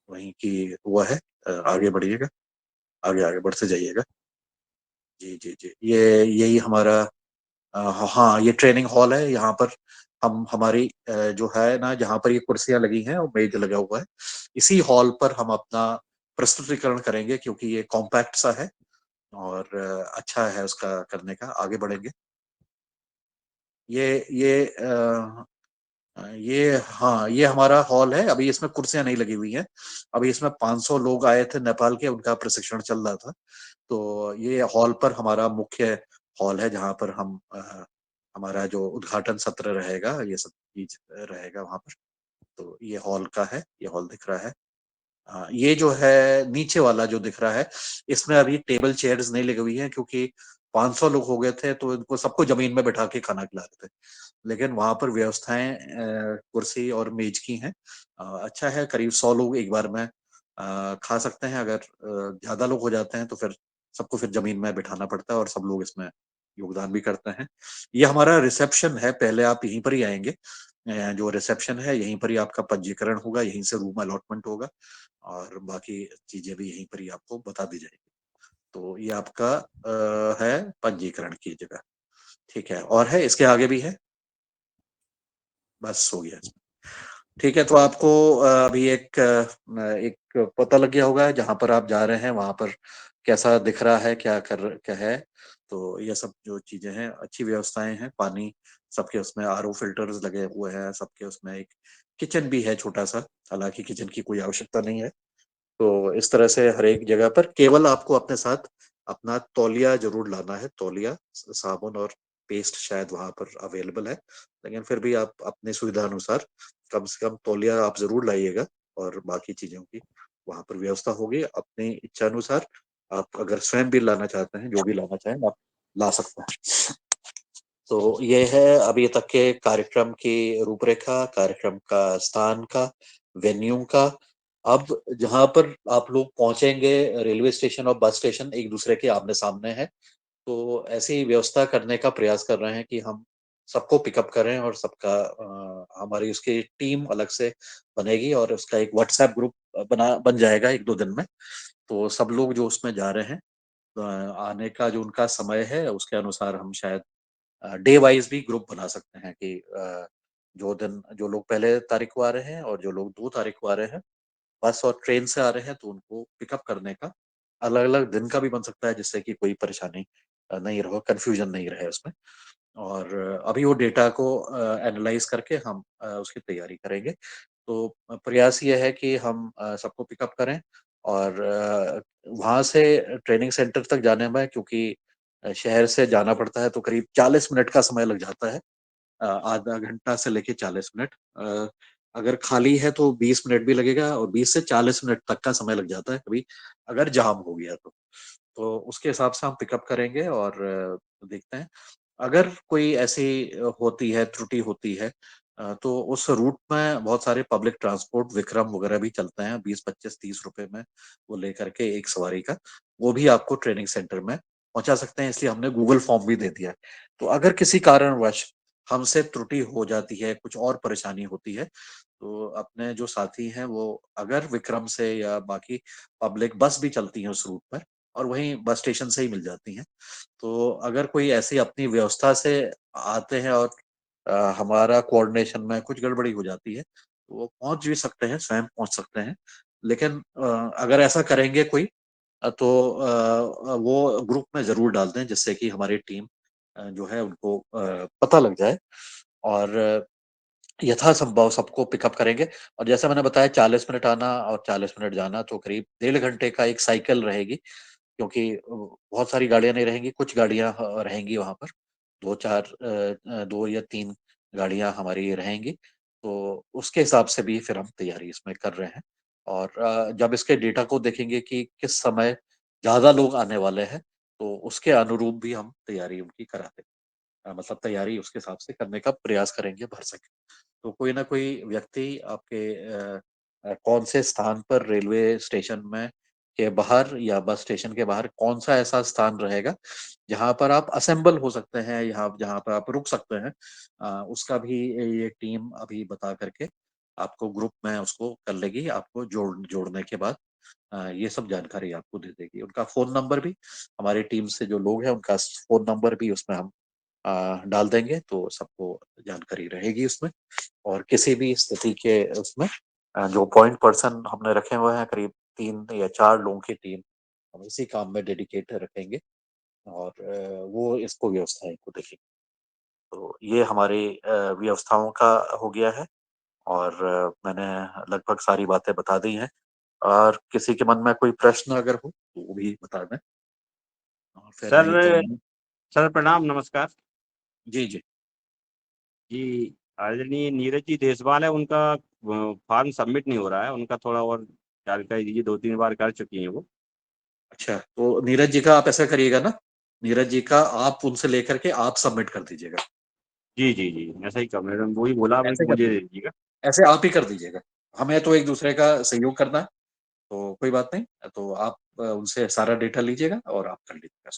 वहीं की वो है। आगे बढ़िएगा, आगे आगे बढ़ते जाइएगा। जी जी जी, ये यही हमारा हाँ, ये ट्रेनिंग हॉल है। यहाँ पर हम हमारी जो है ना, जहाँ पर ये कुर्सियां लगी हैं और मेज लगा हुआ है, इसी हॉल पर हम अपना प्रस्तुतिकरण करेंगे, क्योंकि ये कॉम्पैक्ट सा है और अच्छा है उसका करने का। आगे बढ़ेंगे। ये ये हाँ, ये हमारा हॉल है। अभी इसमें कुर्सियां नहीं लगी हुई हैं। अभी इसमें 500 लोग आए थे नेपाल के, उनका प्रशिक्षण चल रहा था। तो ये हॉल पर हमारा मुख्य हॉल है, जहाँ पर हम हमारा जो उद्घाटन सत्र रहेगा, ये सब चीज रहेगा वहां पर। तो ये हॉल का है, ये हॉल दिख रहा है। ये जो है नीचे वाला जो दिख रहा है, इसमें अभी टेबल चेयर्स नहीं लगी हुई है, क्योंकि 500 लोग हो गए थे तो इनको सबको जमीन में बैठा के खाना खिला रहे थे। लेकिन वहां पर व्यवस्थाएं कुर्सी और मेज की हैं। अच्छा है, करीब 100 लोग एक बार में खा सकते हैं। अगर ज्यादा लोग हो जाते हैं तो फिर सबको फिर जमीन में बिठाना पड़ता है, और सब लोग इसमें योगदान भी करते हैं। ये हमारा रिसेप्शन है, पहले आप यहीं पर ही आएंगे। जो रिसेप्शन है यहीं पर ही आपका पंजीकरण होगा, यहीं से रूम अलॉटमेंट होगा, और बाकी चीजें भी यहीं पर ही आपको बता दी जाएगी। तो ये आपका है पंजीकरण की जगह। ठीक है, और है इसके आगे भी है, बस हो गया। ठीक है, तो आपको अभी एक पता लग गया होगा जहां पर आप जा रहे हैं वहां पर कैसा दिख रहा है, क्या है। तो ये सब जो चीजें हैं, अच्छी व्यवस्थाएं हैं। पानी सबके उसमें RO फिल्टर्स लगे हुए हैं सबके उसमें। एक किचन भी है छोटा सा, हालांकि किचन की कोई आवश्यकता नहीं है। तो इस तरह से हर एक जगह पर केवल आपको अपने साथ अपना तौलिया जरूर लाना है। तौलिया, साबुन और पेस्ट शायद वहां पर अवेलेबल है, लेकिन फिर भी आप अपनी सुविधा अनुसार कम से कम तौलिया आप जरूर लाइएगा। और बाकी चीजों की वहां पर व्यवस्था होगी अपनी इच्छा अनुसार। आप अगर स्वयं भी लाना चाहते हैं, जो भी लाना चाहें आप ला सकते हैं। तो ये है अभी तक के कार्यक्रम की रूपरेखा, कार्यक्रम का स्थान का, वेन्यू का। अब जहां पर आप लोग पहुंचेंगे, रेलवे स्टेशन और बस स्टेशन एक दूसरे के आमने सामने है। तो ऐसी व्यवस्था करने का प्रयास कर रहे हैं कि हम सबको पिकअप करें, और सबका हमारी उसकी टीम अलग से बनेगी, और उसका एक व्हाट्सएप ग्रुप बन जाएगा 1-2 दिन में। तो सब लोग जो उसमें जा रहे हैं, आने का जो उनका समय है उसके अनुसार हम शायद डे वाइज भी ग्रुप बना सकते हैं कि जो दिन जो लोग पहले तारीख को आ रहे हैं और जो लोग 2 तारीख को आ रहे हैं, बस और ट्रेन से आ रहे हैं तो उनको पिकअप करने का अलग अलग दिन का भी बन सकता है, जिससे कि कोई परेशानी नहीं रहो, कंफ्यूजन नहीं रहे उसमें। और अभी वो डेटा को एनालाइज करके हम उसकी तैयारी करेंगे। तो प्रयास ये है कि हम सबको पिकअप करें और वहां से ट्रेनिंग सेंटर तक जाने में, क्योंकि शहर से जाना पड़ता है तो करीब 40 मिनट का समय लग जाता है। आधा घंटा से लेके 40 मिनट। अगर खाली है तो 20 मिनट भी लगेगा, और 20 से 40 मिनट तक का समय लग जाता है कभी अगर जाम हो गया तो उसके हिसाब से हम पिकअप करेंगे और देखते हैं। अगर कोई ऐसी होती है, त्रुटि होती है, तो उस रूट में बहुत सारे पब्लिक ट्रांसपोर्ट विक्रम वगैरह भी चलते हैं, 20, 25, 30 रुपए में वो लेकर के एक सवारी का, वो भी आपको ट्रेनिंग सेंटर में पहुंचा सकते हैं। इसलिए हमने गूगल फॉर्म भी दे दिया है। तो अगर किसी कारणवश हमसे त्रुटि हो जाती है, कुछ और परेशानी होती है, तो अपने जो साथी हैं वो अगर विक्रम से या बाकी पब्लिक बस भी चलती है उस रूट पर, और वहीं बस स्टेशन से ही मिल जाती हैं, तो अगर कोई ऐसी अपनी व्यवस्था से आते हैं और हमारा कोऑर्डिनेशन में कुछ गड़बड़ी हो जाती है, तो वो पहुंच भी सकते हैं, स्वयं पहुंच सकते हैं। लेकिन अगर ऐसा करेंगे कोई, तो वो ग्रुप में जरूर डाल दें, जिससे कि हमारी टीम जो है उनको पता लग जाए, और यथासंभव सबको पिकअप करेंगे। और जैसा मैंने बताया, 40 मिनट आना और 40 मिनट जाना, तो करीब 1.5 घंटे का एक साइकिल रहेगी, क्योंकि बहुत सारी गाड़ियां नहीं रहेंगी, कुछ गाड़ियां रहेंगी वहां पर, दो या तीन गाड़ियां हमारी रहेंगी। तो उसके हिसाब से भी फिर हम तैयारी इसमें कर रहे हैं। और जब इसके डेटा को देखेंगे कि किस समय ज्यादा लोग आने वाले हैं, तो उसके अनुरूप भी हम तैयारी उनकी कराते हैं। मतलब तैयारी उसके हिसाब से करने का प्रयास करेंगे भर सके। तो कोई ना कोई व्यक्ति आपके कौन से स्थान पर, रेलवे स्टेशन में के बाहर या बस स्टेशन के बाहर कौन सा ऐसा स्थान रहेगा जहां पर आप असेंबल हो सकते हैं, यहाँ जहां पर आप रुक सकते हैं, उसका भी ये टीम अभी बता करके आपको ग्रुप में उसको कर लेगी। आपको जोड़ने के बाद ये सब जानकारी आपको दे देगी। उनका फोन नंबर भी, हमारी टीम से जो लोग हैं उनका फोन नंबर भी उसमें हम डाल देंगे, तो सबको जानकारी रहेगी उसमें। और किसी भी स्थिति के उसमें जो पॉइंट पर्सन हमने रखे हुए हैं, करीब 3 या 4 लोगों की टीम हम इसी काम में डेडिकेट रखेंगे, और वो इसको व्यवस्थाएं को देखेंगे। तो ये हमारी व्यवस्थाओं का हो गया है, और मैंने लगभग सारी बातें बता दी हैं। और किसी के मन में कोई प्रश्न अगर हो तो वो भी बता दें, और फिर नहीं तो सर मैं। सर प्रणाम, नमस्कार जी जी। जी। आदरणीय नीरज जी देसवाल है, उनका फॉर्म सबमिट नहीं हो रहा है, उनका थोड़ा और जानकारी दीजिए। 2-3 बार कर चुकी हैं वो। अच्छा, तो नीरज जी का आप ऐसा करिएगा ना, नीरज जी का आप उनसे लेकर के आप सबमिट कर दीजिएगा। जी जी जी, ऐसा ही कर, मैडम वही बोला आपने कि ऐसे कर मुझे दे दीजिए, दीजिएगा। ऐसे आप ही कर दीजिएगा। हमें तो एक दूसरे का सहयोग करना है, तो कोई बात नहीं। तो आप उनसे सारा डेटा लीजिएगा और आप कर लीजिएगा।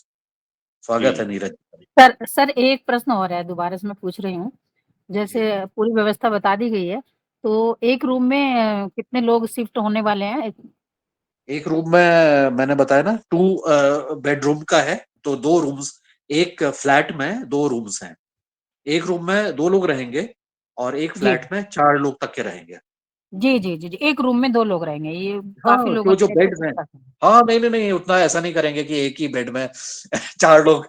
स्वागत है जी नीरज जी। सर एक प्रश्न और है, दोबारा से मैं पूछ रही हूँ। जी। जैसे पूरी व्यवस्था बता दी गई है, तो एक रूम में कितने लोग शिफ्ट होने वाले हैं? एक रूम में मैंने बताया ना, 2 बेडरूम का है, तो 2 रूम्स। एक फ्लैट में 2 रूम्स हैं। एक रूम में 2 लोग रहेंगे, और एक जी फ्लैट में 4 लोग तक के रहेंगे। जी जी जी जी, एक रूम में 2 लोग रहेंगे, ये काफी हाँ, लोगों तो जो के लिए बेड तो में, ठीक है। हाँ नहीं नहीं नहीं, उतना ऐसा नहीं करेंगे कि एक ही बेड में 4 लोग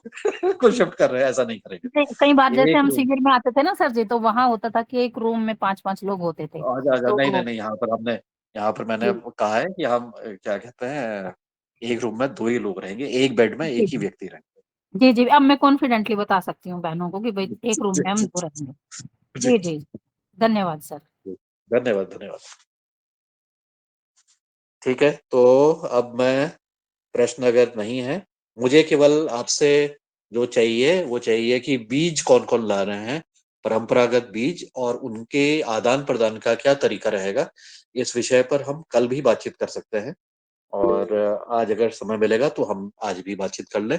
को शिफ्ट कर रहे हैं, ऐसा नहीं कई बार करेंगे। जैसे एक हम रूम। शिविर में आते थे ना सर जी, तो वहां होता था कि एक रूम में 5-5 लोग होते थे, आजा आजा, नहीं नहीं तो नहीं, यहाँ पर मैंने जी कहा है कि हम क्या कहते हैं, एक रूम में 2 ही लोग रहेंगे, एक बेड में जी एक ही व्यक्ति रहेंगे। जी जी, अब मैं कॉन्फिडेंटली बता सकती हूँ बहनों को कि भाई एक रूम जी में हम जी 2 रहेंगे। जी जी जी, धन्यवाद सर। जी। धन्यवाद धन्यवाद। ठीक है, तो अब मैं, प्रश्न अगर नहीं है, मुझे केवल आपसे जो चाहिए वो चाहिए कि बीज कौन कौन ला रहे हैं, परंपरागत बीज, और उनके आदान प्रदान का क्या तरीका रहेगा। इस विषय पर हम कल भी बातचीत कर सकते हैं, और आज अगर समय मिलेगा तो हम आज भी बातचीत कर लें।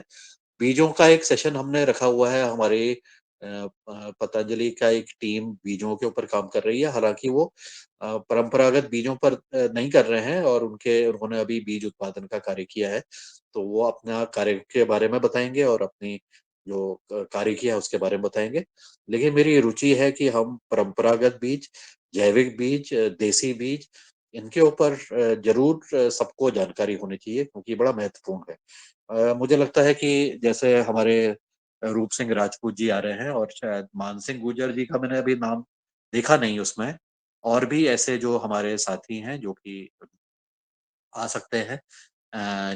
बीजों का एक सेशन हमने रखा हुआ है, हमारे पतंजलि का एक टीम बीजों के ऊपर काम कर रही है। हालांकि वो परंपरागत बीजों पर नहीं कर रहे हैं, और उन्होंने अभी बीज उत्पादन का कार्य किया है, तो वो अपना कार्य के बारे में बताएंगे और अपनी जो कार्य किया है उसके बारे में बताएंगे। लेकिन मेरी रुचि है कि हम परंपरागत बीज, जैविक बीज, देसी बीज, इनके ऊपर जरूर सबको जानकारी होनी चाहिए क्योंकि बड़ा महत्वपूर्ण है। मुझे लगता है कि जैसे हमारे रूप सिंह राजपूत जी आ रहे हैं और शायद मान सिंह गुर्जर जी का मैंने अभी नाम देखा नहीं उसमें, और भी ऐसे जो हमारे साथी हैं जो कि आ सकते हैं,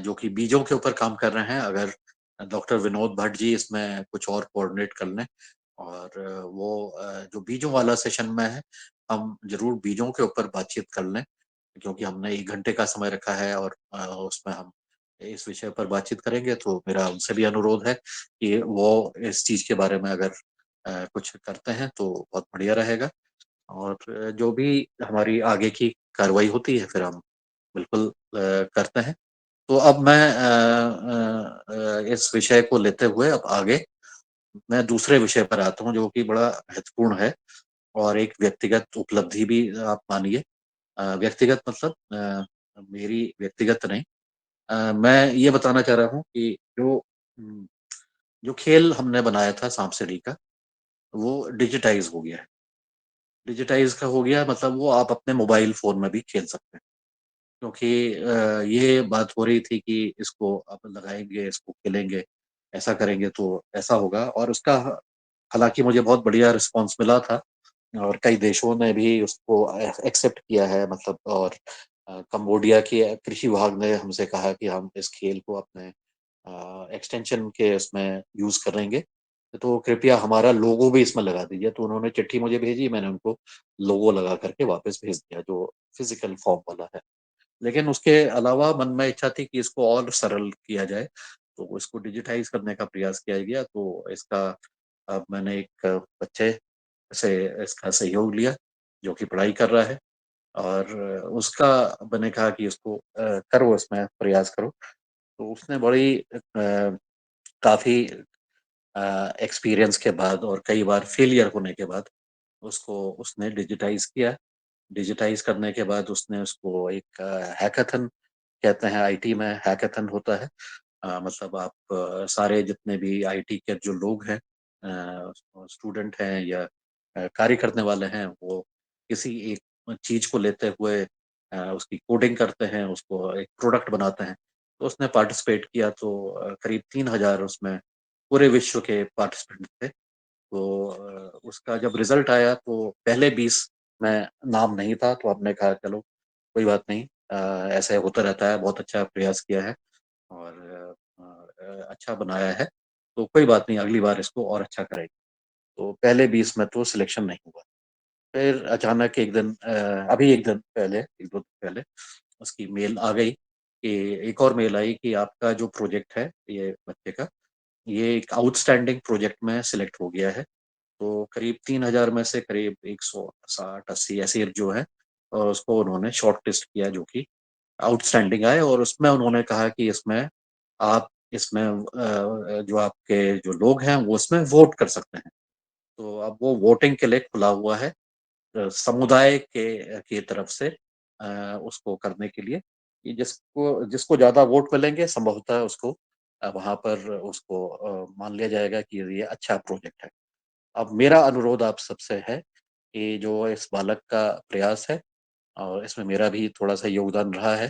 जो कि बीजों के ऊपर काम कर रहे हैं। अगर डॉक्टर विनोद भट्ट जी इसमें कुछ और कोऑर्डिनेट कर लें और वो जो बीजों वाला सेशन में है, हम जरूर बीजों के ऊपर बातचीत कर लें क्योंकि हमने 1 घंटे का समय रखा है और उसमें हम इस विषय पर बातचीत करेंगे। तो मेरा उनसे भी अनुरोध है कि वो इस चीज के बारे में अगर कुछ करते हैं तो बहुत बढ़िया रहेगा। और जो भी हमारी आगे की कार्रवाई होती है फिर हम बिल्कुल करते हैं। तो अब मैं इस विषय को लेते हुए अब आगे मैं दूसरे विषय पर आता हूँ जो कि बड़ा महत्वपूर्ण है और एक व्यक्तिगत उपलब्धि भी आप मानिए। व्यक्तिगत मतलब मेरी व्यक्तिगत नहीं। मैं ये बताना चाह रहा हूँ कि जो खेल हमने बनाया था सांप सीढ़ी का, वो डिजिटाइज हो गया है। डिजिटाइज का हो गया मतलब वो आप अपने मोबाइल फोन में भी खेल सकते हैं क्योंकि ये बात हो रही थी कि इसको आप लगाएंगे, इसको खेलेंगे, ऐसा करेंगे तो ऐसा होगा। और उसका हालांकि मुझे बहुत बढ़िया रिस्पांस मिला था और कई देशों ने भी उसको एक्सेप्ट किया है मतलब। और कंबोडिया की कृषि विभाग ने हमसे कहा कि हम इस खेल को अपने एक्सटेंशन के उसमें यूज करेंगे, तो कृपया हमारा लोगो भी इसमें लगा दीजिए। तो उन्होंने चिट्ठी मुझे भेजी, मैंने उनको लोगो लगा करके वापस भेज दिया जो फिजिकल फॉर्म वाला है। लेकिन उसके अलावा मन में इच्छा थी कि इसको और सरल किया जाए, तो इसको डिजिटाइज करने का प्रयास किया गया। तो इसका अब मैंने एक बच्चे से इसका सहयोग लिया जो कि पढ़ाई कर रहा है और उसका मैंने कहा कि इसको करो, इसमें प्रयास करो। तो उसने बड़ी काफी एक्सपीरियंस के बाद और कई बार फेलियर होने के बाद उसको उसने डिजिटाइज किया। डिजिटाइज करने के बाद उसने उसको एक हैकाथन कहते हैं, आईटी में हैकाथन होता है। मतलब आप सारे जितने भी आईटी के जो लोग हैं, स्टूडेंट हैं या कार्य करने वाले हैं, वो किसी एक चीज को लेते हुए उसकी कोडिंग करते हैं, उसको एक प्रोडक्ट बनाते हैं। तो उसने पार्टिसिपेट किया। तो करीब 3,000 उसमें पूरे विश्व के पार्टिसिपेंट थे। तो उसका जब रिजल्ट आया तो पहले 20 में नाम नहीं था। तो हमने कहा चलो कोई बात नहीं, ऐसे होता रहता है, बहुत अच्छा प्रयास किया है और अच्छा बनाया है, तो कोई बात नहीं, अगली बार इसको और अच्छा करेंगे। तो पहले 20 में तो सिलेक्शन नहीं हुआ। फिर अचानक एक दिन अभी एक दिन पहले, 1-2 दिन पहले उसकी मेल आ गई कि एक और मेल आई कि आपका जो प्रोजेक्ट है ये बच्चे का, ये एक आउटस्टैंडिंग प्रोजेक्ट में सिलेक्ट हो गया है। तो करीब 3,000 में से करीब 160-80 ऐसे जो है उसको उन्होंने शॉर्ट लिस्ट किया जो कि आउटस्टैंडिंग आए। और उसमें उन्होंने कहा कि इसमें आप इसमें जो आपके जो लोग हैं वो उसमें वोट कर सकते हैं। तो अब वो वोटिंग के लिए खुला हुआ है समुदाय के की तरफ से उसको करने के लिए कि जिसको जिसको ज्यादा वोट मिलेंगे संभवतः उसको वहां पर उसको मान लिया जाएगा कि ये अच्छा प्रोजेक्ट है। अब मेरा अनुरोध आप सबसे है कि जो इस बालक का प्रयास है और इसमें मेरा भी थोड़ा सा योगदान रहा है,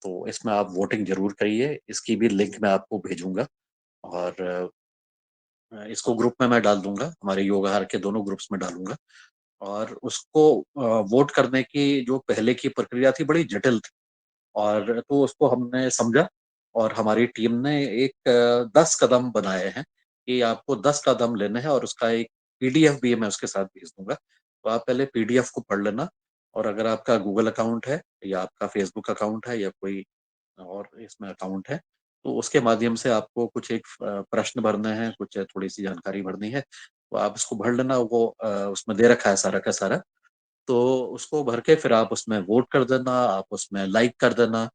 तो इसमें आप वोटिंग जरूर करिए। इसकी भी लिंक मैं आपको भेजूंगा और इसको ग्रुप में मैं डाल दूंगा, हमारे योगाहार के दोनों ग्रुप्स में डालूंगा। और उसको वोट करने की जो पहले की प्रक्रिया थी बड़ी जटिल थी, और तो उसको हमने समझा और हमारी टीम ने एक 10 कदम बनाए हैं कि आपको 10 कदम लेने हैं और उसका एक पीडीएफ भी मैं उसके साथ भेज दूंगा। तो आप पहले पीडीएफ को पढ़ लेना, और अगर आपका गूगल अकाउंट है या आपका फेसबुक अकाउंट है या कोई और इसमें अकाउंट है, तो उसके माध्यम से आपको कुछ एक प्रश्न भरने हैं, कुछ थोड़ी सी जानकारी भरनी है, तो आप उसको भर लेना। वो उसमें दे रखा है सारा का सारा। तो उसको भर के फिर आप उसमें वोट कर देना, आप उसमें लाइक कर देना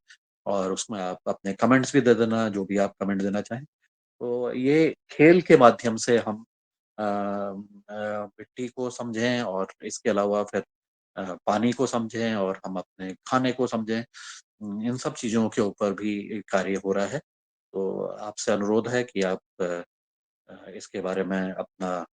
और उसमें आप अपने कमेंट्स भी दे देना, जो भी आप कमेंट देना चाहें। तो ये खेल के माध्यम से हम मिट्टी को समझें और इसके अलावा फिर पानी को समझें और हम अपने खाने को समझें। इन सब चीजों के ऊपर भी कार्य हो रहा है। तो आपसे अनुरोध है कि आप इसके बारे में अपना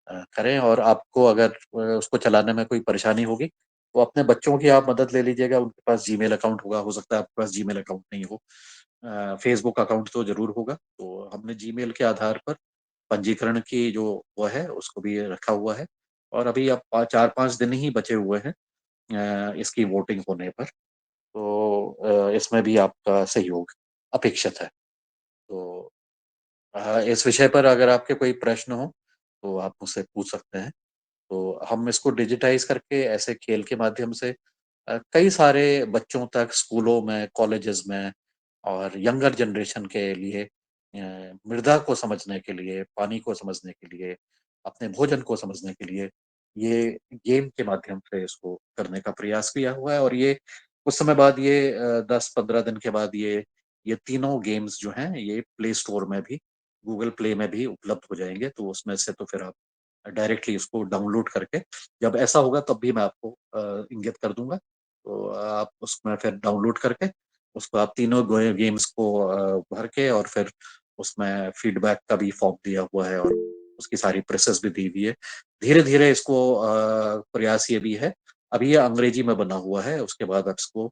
करें। और आपको अगर उसको चलाने में कोई परेशानी होगी तो अपने बच्चों की आप मदद ले लीजिएगा। उनके पास जीमेल अकाउंट होगा, हो सकता है आपके पास जीमेल अकाउंट नहीं हो, फेसबुक अकाउंट तो जरूर होगा। तो हमने जीमेल के आधार पर पंजीकरण की जो वो है उसको भी रखा हुआ है, और अभी अब 4-5 दिन ही बचे हुए हैं इसकी वोटिंग होने पर। तो इसमें भी आपका सहयोग अपेक्षित है। तो इस विषय पर अगर आपके कोई प्रश्न हो तो आप मुझसे पूछ सकते हैं। तो हम इसको डिजिटाइज करके ऐसे खेल के माध्यम से कई सारे बच्चों तक स्कूलों में, कॉलेजेस में और यंगर जनरेशन के लिए मृदा को समझने के लिए, पानी को समझने के लिए, अपने भोजन को समझने के लिए ये गेम के माध्यम से इसको करने का प्रयास किया हुआ है। और ये कुछ समय बाद, ये 10-15 दिन के बाद ये तीनों गेम्स जो हैं ये प्ले स्टोर में भी, गूगल प्ले में भी उपलब्ध हो जाएंगे। तो उसमें से तो फिर आप डायरेक्टली उसको डाउनलोड करके, जब ऐसा होगा तब भी मैं आपको इंगित कर दूंगा। तो आप उसमें फिर डाउनलोड करके उसको आप तीनों गेम्स को भर के, और फिर उसमें फीडबैक का भी फॉर्म दिया हुआ है और उसकी सारी प्रोसेस भी दी हुई है। धीरे धीरे इसको प्रयास ये भी है, अभी ये अंग्रेजी में बना हुआ है, उसके बाद आप इसको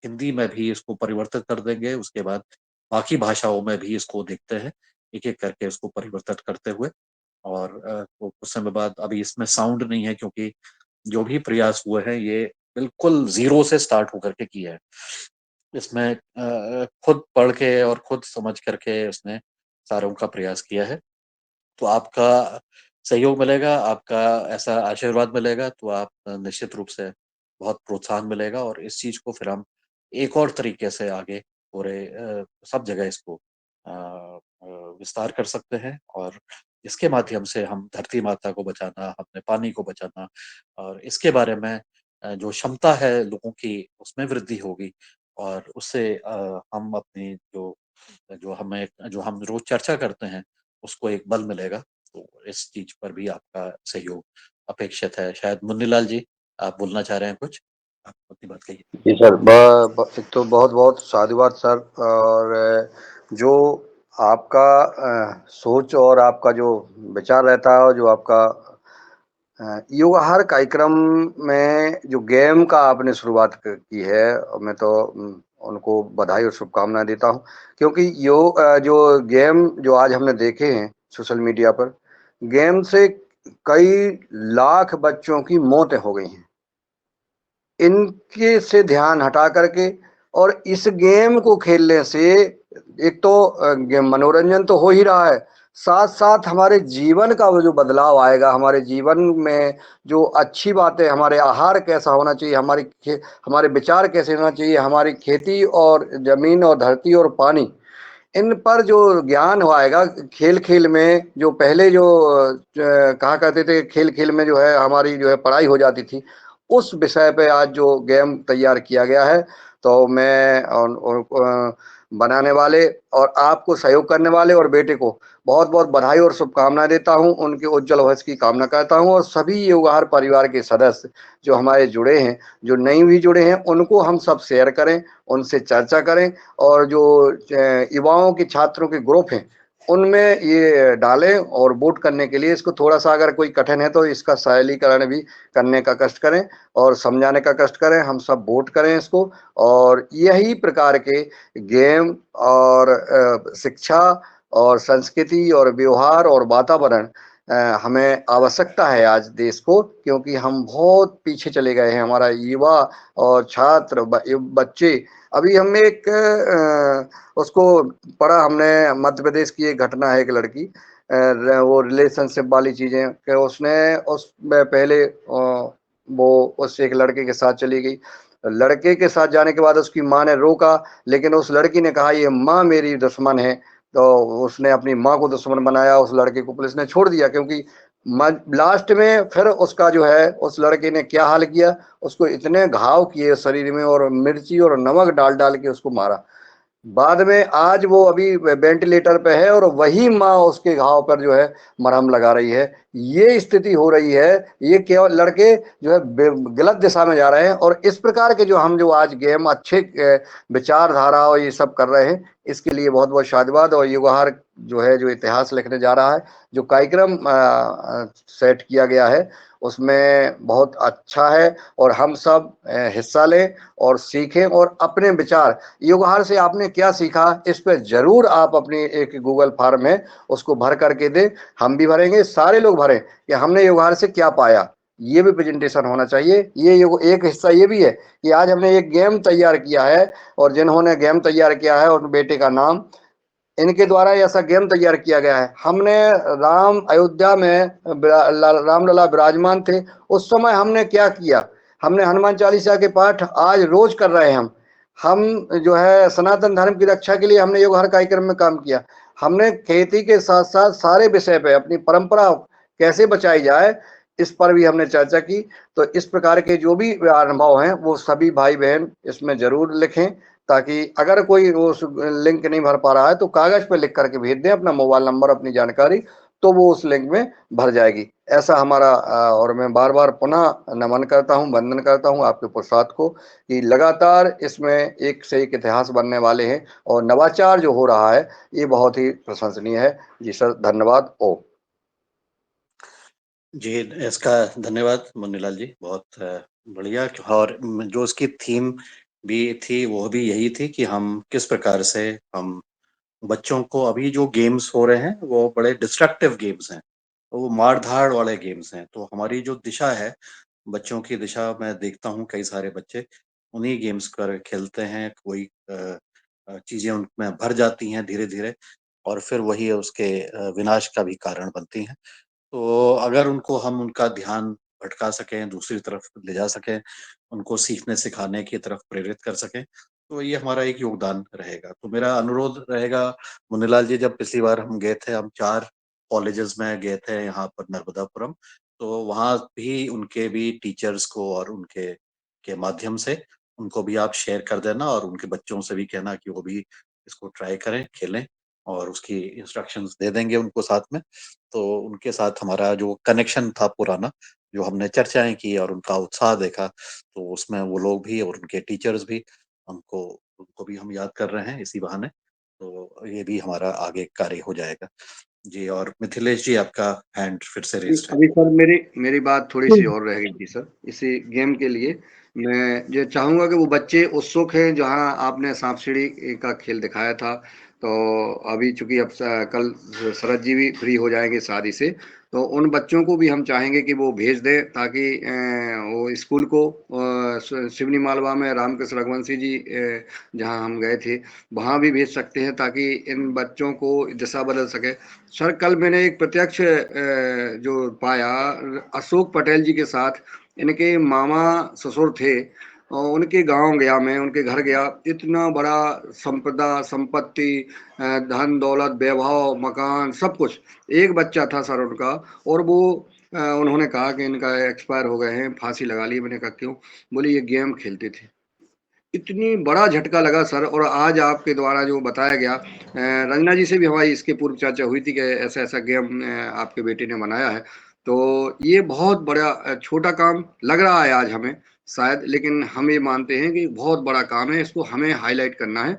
हिंदी में भी इसको परिवर्तित कर देंगे। उसके बाद बाकी भाषाओं में भी इसको देखते हैं, एक एक करके इसको परिवर्तित करते हुए। और वो कुछ समय बाद, अभी इसमें साउंड नहीं है क्योंकि जो भी प्रयास हुए हैं ये बिल्कुल जीरो से स्टार्ट होकर के किया है। इसमें खुद पढ़ के और खुद समझ करके उसने सारों का प्रयास किया है। तो आपका सहयोग मिलेगा, आपका ऐसा आशीर्वाद मिलेगा, तो आप निश्चित रूप से बहुत प्रोत्साहन मिलेगा, और इस चीज को फिर हम एक और तरीके से आगे पूरे सब जगह इसको विस्तार कर सकते हैं। और इसके माध्यम से हम धरती माता को बचाना, अपने पानी को बचाना, और इसके बारे में जो क्षमता है लोगों की उसमें वृद्धि होगी। और उससे हम अपनी जो जो हम रोज चर्चा करते हैं उसको एक बल मिलेगा। तो इस चीज पर भी आपका सहयोग अपेक्षित है। शायद मुन्नीलाल जी, आप बोलना चाह रहे हैं कुछ? आप अपनी बात कहिए। जी सर, एक तो बहुत बहुत साधुवाद सर। और जो आपका सोच और आपका जो विचार रहता है, और जो आपका युवा आहार कार्यक्रम में जो गेम का आपने शुरुआत की है, और मैं तो उनको बधाई और शुभकामनाएं देता हूं। क्योंकि जो गेम जो आज हमने देखे हैं सोशल मीडिया पर, गेम से कई लाख बच्चों की मौतें हो गई हैं। इनके से ध्यान हटा करके, और इस गेम को खेलने से एक तो मनोरंजन तो हो ही रहा है, साथ साथ हमारे जीवन का वो जो बदलाव आएगा, हमारे जीवन में जो अच्छी बातें, हमारे आहार कैसा होना चाहिए, हमारे विचार कैसे होना चाहिए, हमारी खेती और जमीन और धरती और पानी, इन पर जो ज्ञान आएगा खेल खेल में। जो पहले जो कहा करते थे खेल खेल में जो है हमारी जो है पढ़ाई हो जाती थी, उस विषय पे आज जो गेम तैयार किया गया है, तो मैं बनाने वाले और आपको सहयोग करने वाले और बेटे को बहुत बहुत बधाई और शुभकामनाएं देता हूं। उनके उज्जवल भविष्य की कामना करता हूं। और सभी युवा आहार परिवार के सदस्य जो हमारे जुड़े हैं, जो नहीं भी जुड़े हैं, उनको हम सब शेयर करें, उनसे चर्चा करें, और जो युवाओं के छात्रों के ग्रुप हैं उनमें ये डालें, और वोट करने के लिए इसको थोड़ा सा अगर कोई कठिन है तो इसका सरलीकरण भी करने का कष्ट करें और समझाने का कष्ट करें। हम सब वोट करें इसको, और यही प्रकार के गेम और शिक्षा और संस्कृति और व्यवहार और वातावरण हमें आवश्यकता है आज देश को, क्योंकि हम बहुत पीछे चले गए हैं। हमारा युवा और छात्र बच्चे, अभी हम एक उसको पढ़ा हमने, मध्य प्रदेश की एक घटना है, एक लड़की वो रिलेशनशिप वाली चीजें कि उसने पहले वो उस एक लड़के के साथ चली गई। लड़के के साथ जाने के बाद उसकी माँ ने रोका, लेकिन उस लड़की ने कहा ये माँ मेरी दुश्मन है, तो उसने अपनी माँ को दुश्मन बनाया। उस लड़के को पुलिस ने छोड़ दिया, क्योंकि लास्ट में फिर उसका जो है उस लड़के ने क्या हाल किया, उसको इतने घाव किए शरीर में और मिर्ची और नमक डाल डाल के उसको मारा। बाद में आज वो अभी वेंटिलेटर पे है, और वही माँ उसके घाव पर जो है मरहम लगा रही है। ये स्थिति हो रही है। ये केवल लड़के जो है गलत दिशा में जा रहे हैं, और इस प्रकार के जो हम जो आज गेम अच्छे विचारधारा और ये सब कर रहे हैं, इसके लिए बहुत बहुत शादबाद। और युगहार जो है जो इतिहास लिखने जा रहा है, जो कार्यक्रम सेट किया गया है उसमें बहुत अच्छा है, और हम सब हिस्सा लें और सीखें और अपने विचार, युगहार से आपने क्या सीखा इस पे जरूर आप अपनी एक गूगल फॉर्म है उसको भर करके दें, हम भी भरेंगे, सारे लोग भरें कि हमने युगहार से क्या पाया। ये भी प्रेजेंटेशन होना चाहिए। ये एक हिस्सा ये भी है कि आज हमने एक गेम तैयार किया है, और जिन्होंने गेम तैयार किया है उन बेटे का नाम, इनके द्वारा ऐसा गेम तैयार किया गया है। हमने राम अयोध्या में रामलला विराजमान थे, उस समय हमने क्या किया, हमने हनुमान चालीसा के पाठ आज रोज कर रहे हैं। हम जो है सनातन धर्म की रक्षा के लिए हमने युगहर कार्यक्रम में काम किया। हमने खेती के साथ साथ सारे विषय पे अपनी परंपरा कैसे बचाई जाए इस पर भी हमने चर्चा की। तो इस प्रकार के जो भी अनुभव हैं वो सभी भाई बहन इसमें जरूर लिखें, ताकि अगर कोई उस लिंक नहीं भर पा रहा है तो कागज पे लिख करके भेज दें अपना मोबाइल नंबर, अपनी जानकारी, तो वो उस लिंक में भर जाएगी। ऐसा हमारा और मैं बार बार पुनः नमन करता हूं, वंदन करता हूं आपके पुरुषार्थ को कि लगातार इसमें एक से एक इतिहास बनने वाले हैं, और नवाचार जो हो रहा है ये बहुत ही प्रशंसनीय है। जी सर, धन्यवाद। ओ जी, इसका धन्यवाद मुन्नीलाल जी, बहुत बढ़िया। और जो उसकी थीम भी थी वो भी यही थी कि हम किस प्रकार से हम बच्चों को, अभी जो गेम्स हो रहे हैं वो बड़े डिस्ट्रक्टिव गेम्स हैं, वो मार धाड़ वाले गेम्स हैं। तो हमारी जो दिशा है, बच्चों की दिशा, मैं देखता हूँ कई सारे बच्चे उन्हीं गेम्स कर खेलते हैं, कोई चीजें उनमें भर जाती हैं धीरे धीरे, और फिर वही उसके विनाश का भी कारण बनती हैं। तो अगर उनको हम उनका ध्यान भटका सकें, दूसरी तरफ ले जा सकें, उनको सीखने सिखाने की तरफ प्रेरित कर सकें, तो ये हमारा एक योगदान रहेगा। तो मेरा अनुरोध रहेगा मुन्नीलाल जी, जब पिछली बार हम गए थे, हम 4 कॉलेजेस में गए थे यहाँ पर नर्मदापुरम, तो वहाँ भी उनके भी टीचर्स को और उनके के माध्यम से उनको भी आप शेयर कर देना, और उनके बच्चों से भी कहना कि वो भी इसको ट्राई करें, खेलें, और उसकी इंस्ट्रक्शंस दे देंगे उनको साथ में। तो उनके साथ हमारा जो कनेक्शन था पुराना, जो हमने चर्चाएं की और उनका उत्साह देखा, तो उसमें वो लोग भी और उनके टीचर्स भी, हमको उनको भी हम याद कर रहे हैं इसी बहाने। तो ये भी हमारा आगे कार्य हो जाएगा। जी, और मिथिलेश जी, आपका हैंड फिर से रेज्ड है। अभी सर मेरी मेरी बात थोड़ी सी और रहेगी थी सर। इसी गेम के लिए मैं जो चाहूंगा कि वो बच्चे उत्सुक हैं, जहां आपने सांप सीढ़ी का खेल दिखाया था, तो अभी चूंकि अब कल शरद जी भी फ्री हो जाएंगे शादी से, तो उन बच्चों को भी हम चाहेंगे कि वो भेज दें, ताकि वो स्कूल को सिवनी मालवा में रामकृष्ण रघुवंशी जी जहां हम गए थे वहां भी भेज सकते हैं, ताकि इन बच्चों को दिशा बदल सके। सर कल मैंने एक प्रत्यक्ष जो पाया, अशोक पटेल जी के साथ इनके मामा ससुर थे, और उनके गांव गया, मैं उनके घर गया, इतना बड़ा संपदा संपत्ति, धन दौलत वैभव मकान सब कुछ, एक बच्चा था सर उनका, और वो उन्होंने कहा कि इनका एक्सपायर हो गए हैं, फांसी लगा ली। मैंने कहा क्यों? बोले ये गेम खेलते थे। इतनी बड़ा झटका लगा सर। और आज आपके द्वारा जो बताया गया, रंजना जी से भी हमारी इसके पूर्व चर्चा हुई थी कि ऐसा ऐसा गेम आपके बेटे ने बनाया है, तो ये बहुत बड़ा छोटा काम लग रहा है आज हमें शायद, लेकिन हम ये मानते हैं कि बहुत बड़ा काम है, इसको हमें हाईलाइट करना है,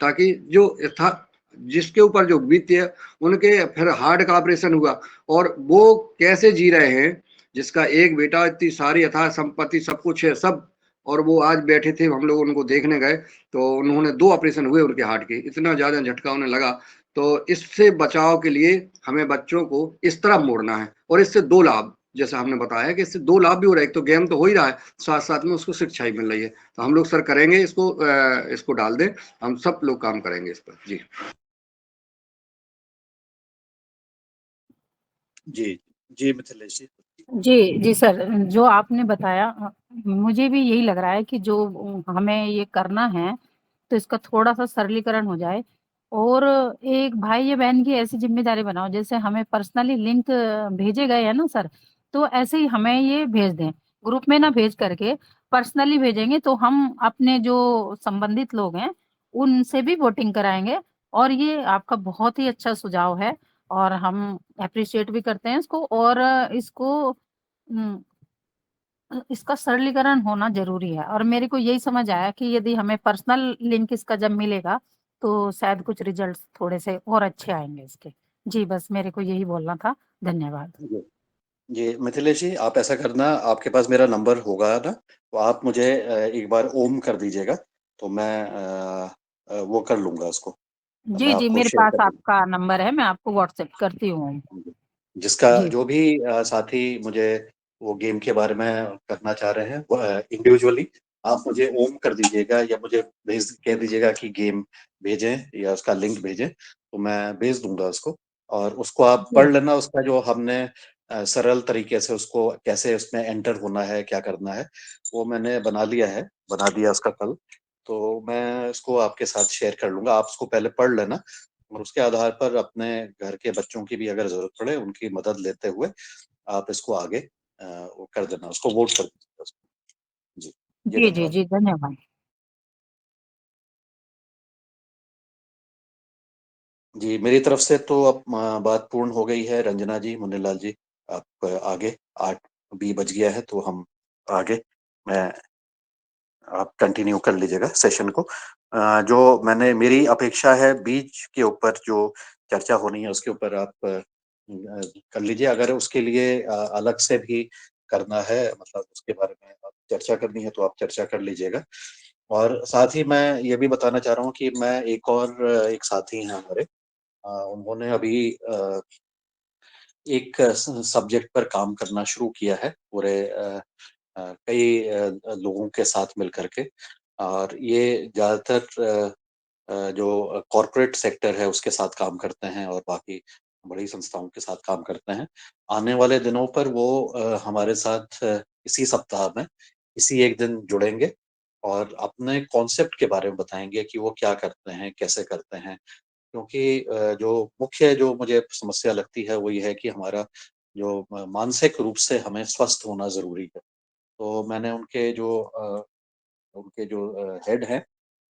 ताकि जो यथा जिसके ऊपर जो बीती है, उनके फिर हार्ट का ऑपरेशन हुआ और वो कैसे जी रहे हैं, जिसका एक बेटा, इतनी सारी यथा संपत्ति सब कुछ है सब, और वो आज बैठे थे, हम लोग उनको देखने गए, तो उन्होंने 2 ऑपरेशन हुए उनके हार्ट के, इतना ज़्यादा झटका उन्हें लगा। तो इससे बचाव के लिए हमें बच्चों को इस तरफ मोड़ना है, और इससे 2 लाभ, जैसा हमने बताया कि इससे 2 लाभ भी हो रहा है। एक तो गेम तो हो ही रहा है, साथ-साथ में उसको शिक्षा ही मिल रही है। तो हम लोग सर करेंगे इसको, इसको डाल दें, हम सब लोग काम करेंगे इस पर। जी। जी, जी मिथिलेश जी। जी, जी सर, जो आपने बताया मुझे भी यही लग रहा है कि जो हमें ये करना है, तो इसका थोड़ा-सा सरलीकरण हो जाए, और एक भाई या बहन की ऐसी ज़िम्मेदारी बनाओ, जैसे हमें पर्सनली लिंक भेजे गए हैं ना सर, तो ऐसे ही हमें ये भेज दें। ग्रुप में ना भेज करके पर्सनली भेजेंगे, तो हम अपने जो संबंधित लोग हैं, उनसे भी वोटिंग कराएँगे, और ये आपका बहुत ही अच्छा सुझाव है। और हम एप्रिशिएट भी करते हैं इसको, और इसका सरलीकरण होना ज़रूरी है। और मेरे को यही समझ आया कि यदि हमें पर्सनल लिंक इसका जब मिलेगा, तो शायद कुछ रिजल्ट्स थोड़े से और अच्छे आएँगे इसके। जी, बस मेरे को यही बोलना था। धन्यवाद। जी। जी, मिथिलेश जी, आप ऐसा करना, आपके पास मेरा नंबर होगा ना, तो आप मुझे एक बार ओम कर दीजिएगा, तो मैं वो कर लूँगा उसको, मैं जी, जी, आपको मेरे शेयर पास कर दूँगा। आपका नंबर है, मैं आपको व्हाट्सएप करती हूँ। जी। जिसका जी, जो भी साथी मुझे वो गेम के बारे में करना चाह रहे हैं, वो इंडिविजुअली आप मुझे ओम कर दीजिएगा या मुझे कह दीजिएगा कि गेम भेजें या उसका लिंक भेजें, तो मैं भेज दूँगा उसको, और उसको आप जी, पढ़ लेना, उसका जो हमने सरल तरीके से उसको कैसे उसमें एंटर होना है, क्या करना है, वो मैंने बना दिया उसका कल। तो मैं उसको आपके साथ शेयर कर लूँगा, आप उसको पहले पढ़ लेना, और उसके आधार पर अपने घर के बच्चों की भी अगर ज़रूरत पड़े, उनकी मदद लेते हुए आप इसको आगे वो कर देना, उसको वोट कर दीजिएगा उसको। जी, जी जी, जी, धन्यवाद। जी, धन्यवाद। जी, मेरी तरफ से तो अब बात पूर्ण हो गई है। रंजना जी, मुन्नीलाल जी, आप आगे 8 बज गया है, तो हम आगे मैं आप कंटिन्यू कर लीजिएगा सेशन को। जो मेरी अपेक्षा है बीज के ऊपर जो चर्चा होनी है उसके ऊपर आप कर लीजिए। अगर उसके लिए अलग से भी करना है, मतलब उसके बारे में आप चर्चा करनी है, तो आप चर्चा कर लीजिएगा। और साथ ही मैं ये भी बताना चाह रहा हूँ कि मैं एक साथी हैं हमारे, उन्होंने अभी एक सब्जेक्ट पर काम करना शुरू किया है, पूरे कई लोगों के साथ मिल करके, और ये ज़्यादातर जो कॉर्पोरेट सेक्टर है उसके साथ काम करते हैं और बाकी बड़ी संस्थाओं के साथ काम करते हैं। आने वाले दिनों पर वो हमारे साथ इसी सप्ताह में इसी एक दिन जुड़ेंगे और अपने कॉन्सेप्ट के बारे में बताएँगे कि वो क्या करते हैं, कैसे करते हैं। क्योंकि जो मुख्य जो मुझे समस्या लगती है वो ये है कि हमारा जो मानसिक रूप से हमें स्वस्थ होना ज़रूरी है। तो मैंने उनके जो हेड हैं,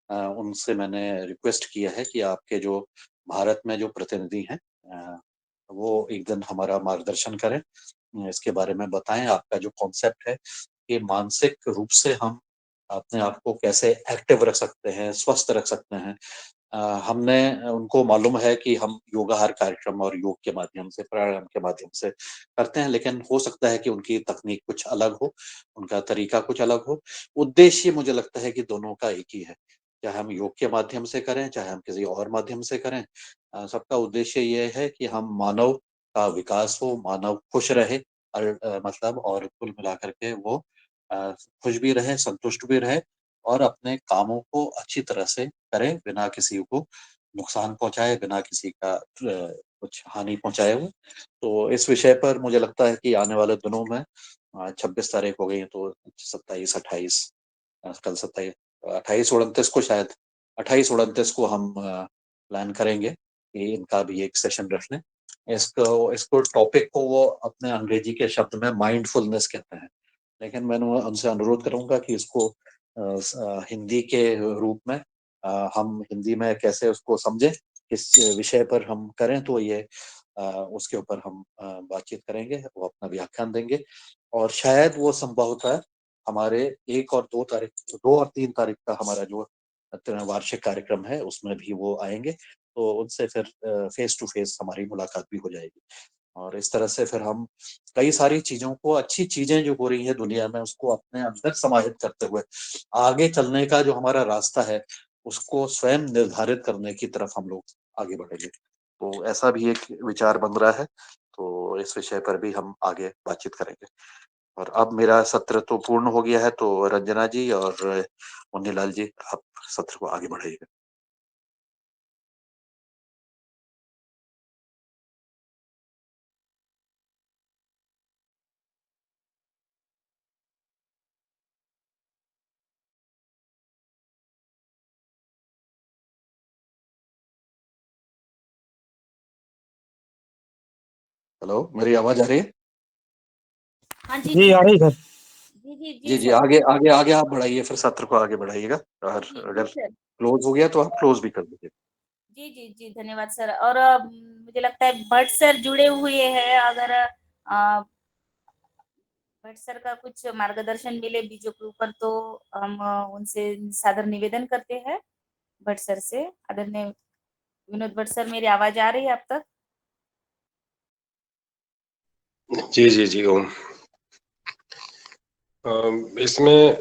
उनसे मैंने रिक्वेस्ट किया है कि आपके जो भारत में जो प्रतिनिधि हैं, वो एक दिन हमारा मार्गदर्शन करें, इसके बारे में बताएं आपका जो कॉन्सेप्ट है कि मानसिक रूप से हम अपने आप को कैसे एक्टिव रख सकते हैं, स्वस्थ रख सकते हैं। हमने उनको मालूम है कि हम योगाहार कार्यक्रम और योग के माध्यम से, प्राणायाम के माध्यम से करते हैं, लेकिन हो सकता है कि उनकी तकनीक कुछ अलग हो, उनका तरीका कुछ अलग हो। उद्देश्य मुझे लगता है कि दोनों का एक ही है। चाहे हम योग के माध्यम से करें, चाहे हम किसी और माध्यम से करें, सबका उद्देश्य ये है कि हम मानव का विकास हो, मानव खुश रहे, मतलब और कुल मिलाकर के वो खुश भी रहे, संतुष्ट भी रहे और अपने कामों को अच्छी तरह से करे, बिना किसी को नुकसान पहुँचाए, बिना किसी का कुछ हानि पहुँचाए हुए। तो इस विषय पर मुझे लगता है कि आने वाले दिनों में 26 तारीख हो गई है, तो 27, 28, कल 27, 28, 29 को शायद 28, 29 को हम प्लान करेंगे कि इनका भी एक सेशन रख लें। इसको इसको टॉपिक को वो अपने अंग्रेजी के शब्द में माइंडफुलनेस कहते हैं। लेकिन मैं उनसे अनुरोध करूंगा कि इसको हिंदी के रूप में हम हिंदी में कैसे उसको समझें, किस विषय पर हम करें, तो ये उसके ऊपर हम बातचीत करेंगे, वो अपना व्याख्यान देंगे और शायद वो संभवतः हमारे 1 और 2 तारीख, 2 और 3 तारीख का हमारा जो वार्षिक कार्यक्रम है उसमें भी वो आएंगे, तो उनसे फिर फेस टू फेस हमारी मुलाकात भी हो जाएगी। और इस तरह से फिर हम कई सारी चीज़ों को, अच्छी चीज़ें जो हो रही हैं दुनिया में, उसको अपने अंदर समाहित करते हुए आगे चलने का जो हमारा रास्ता है, उसको स्वयं निर्धारित करने की तरफ हम लोग आगे बढ़ेंगे। तो ऐसा भी एक विचार बन रहा है, तो इस विषय पर भी हम आगे बातचीत करेंगे। और अब मेरा सत्र तो पूर्ण हो गया है, तो रंजना जी और मुन्नीलाल जी, आप सत्र को आगे बढ़ाइएगा। हेलो, मेरी आवाज़ आ रही है? हाँ जी जी जी आ रही सर। जी जी जी, जी जी, सर। आगे आगे आगे आप बढ़ाइए, फिर सत्र को आगे बढ़ाइएगा और जी जी अगर सर। क्लोज़ हो गया तो आप क्लोज़ भी कर दीजिए। जी जी जी, धन्यवाद सर। और मुझे लगता है भट्ट सर जुड़े हुए हैं, अगर भट्ट सर का कुछ मार्गदर्शन मिले बीजों के ऊपर तो हम उनसे सादर निवेदन करते हैं भट्ट सर से। आदरणीय विनोद भट्ट सर, मेरी आवाज आ रही है आप तक? जी जी जी ओम। इसमें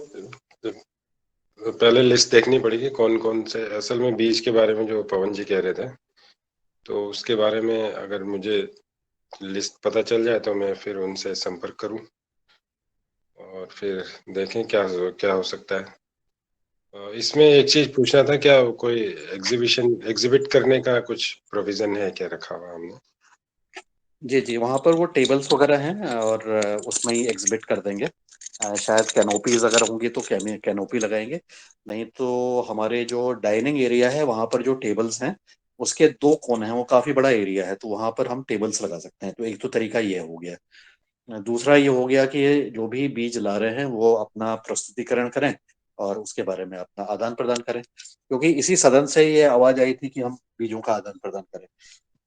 पहले लिस्ट देखनी पड़ेगी कौन कौन से, असल में बीज के बारे में जो पवन जी कह रहे थे, तो उसके बारे में अगर मुझे लिस्ट पता चल जाए तो मैं फिर उनसे संपर्क करूं और फिर देखें क्या क्या हो सकता है। इसमें एक चीज पूछना था, क्या कोई एग्जिबिट करने का कुछ प्रोविजन है क्या रखा हुआ हमने? जी जी, वहाँ पर वो टेबल्स वगैरह हैं और उसमें ही एग्जिबिट कर देंगे। शायद कैनोपीज अगर होंगी तो कैनोपी लगाएंगे, नहीं तो हमारे जो डाइनिंग एरिया है वहाँ पर जो टेबल्स हैं उसके दो कोने हैं, वो काफी बड़ा एरिया है, तो वहाँ पर हम टेबल्स लगा सकते हैं। तो एक तो तरीका ये हो गया। दूसरा ये हो गया कि जो भी बीज ला रहे हैं वो अपना प्रस्तुतिकरण करें और उसके बारे में अपना आदान प्रदान करें, क्योंकि इसी सदन से ये आवाज आई थी कि हम बीजों का आदान प्रदान करें।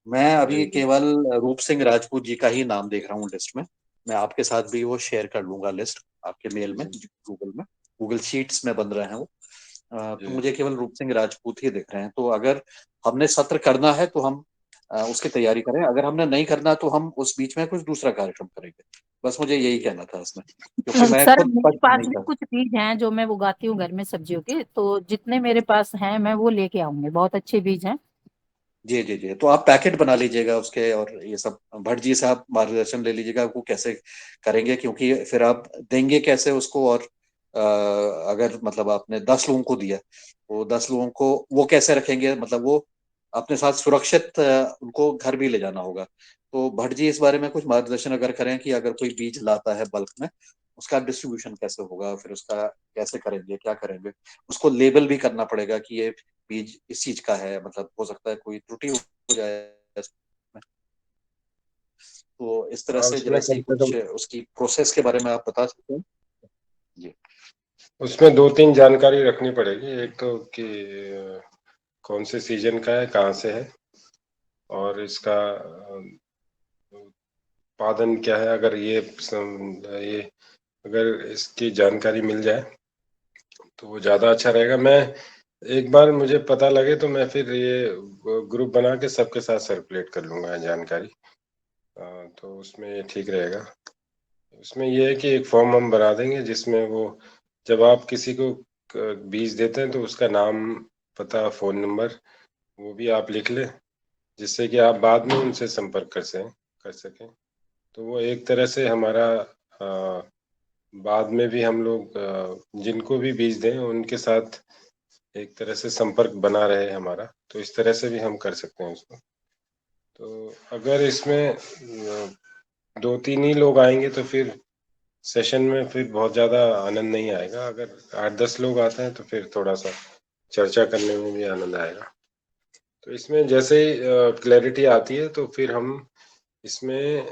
मैं जी अभी जी केवल रूप सिंह राजपूत जी का ही नाम देख रहा हूँ लिस्ट में। मैं आपके साथ भी वो शेयर कर लूंगा लिस्ट आपके मेल में, जी गूगल में, गूगल शीट्स में बन रहे हैं वो। तो जी मुझे केवल रूप सिंह राजपूत ही दिख रहे हैं। तो अगर हमने सत्र करना है तो हम उसकी तैयारी करें, अगर हमने नहीं करना तो हम उस बीच में कुछ दूसरा कार्यक्रम करेंगे। बस मुझे यही कहना था इसमें, क्योंकि मैं सर खुद मेरे स्पष्ट पास नहीं भी कर। कुछ बीज हैं जो मैं उगाती हूँ घर में सब्जियों के, तो जितने मेरे पास हैं मैं वो लेके आऊंगी, बहुत अच्छे बीज हैं। जी जी जी, तो आप पैकेट बना लीजिएगा उसके, और ये सब भट्ट जी से आप मार्गदर्शन ले लीजिएगा वो कैसे करेंगे, क्योंकि फिर आप देंगे कैसे उसको। और अगर मतलब आपने 10 लोगों को दिया, वो 10 लोगों को वो कैसे रखेंगे, मतलब वो अपने साथ सुरक्षित उनको घर भी ले जाना होगा। तो भट्ट जी इस बारे में कुछ मार्गदर्शन अगर करें कि अगर कोई बीज लाता है बल्क में, उसका डिस्ट्रीब्यूशन कैसे होगा, फिर उसका कैसे करेंगे, क्या करेंगे। उसको लेबल भी करना पड़ेगा कि ये बीज इस चीज का है, मतलब हो सकता है कोई त्रुटि हो जाए इसमें। तो इस तरह हाँ, से उसमें जरा सी कम से कुछ कम उसकी प्रोसेस के बारे में आप बता सकते हैं? जी उसमें दो तीन जानकारी रखनी पड़ेगी। एक तो कि कौन से सीजन का है, कहाँ से है, और इसका उत्पादन क्या है। अगर ये अगर इसकी जानकारी मिल जाए तो वो ज़्यादा अच्छा रहेगा। मैं एक बार मुझे पता लगे तो मैं फिर ये ग्रुप बना के सबके साथ सर्कुलेट कर लूँगा जानकारी। तो उसमें ये ठीक रहेगा। उसमें ये है कि एक फॉर्म हम बना देंगे जिसमें वो, जब आप किसी को बीज देते हैं तो उसका नाम, पता, फ़ोन नंबर वो भी आप लिख लें, जिससे कि आप बाद में उनसे संपर्क कर सकें। तो वो एक तरह से हमारा बाद में भी हम लोग जिनको भी बीज दें उनके साथ एक तरह से संपर्क बना रहे हमारा, तो इस तरह से भी हम कर सकते हैं उसको। तो अगर इसमें दो तीन ही लोग आएंगे तो फिर सेशन में फिर बहुत ज़्यादा आनंद नहीं आएगा। अगर 8-10 लोग आते हैं तो फिर थोड़ा सा चर्चा करने में भी आनंद आएगा। तो इसमें जैसे ही क्लैरिटी आती है तो फिर हम इसमें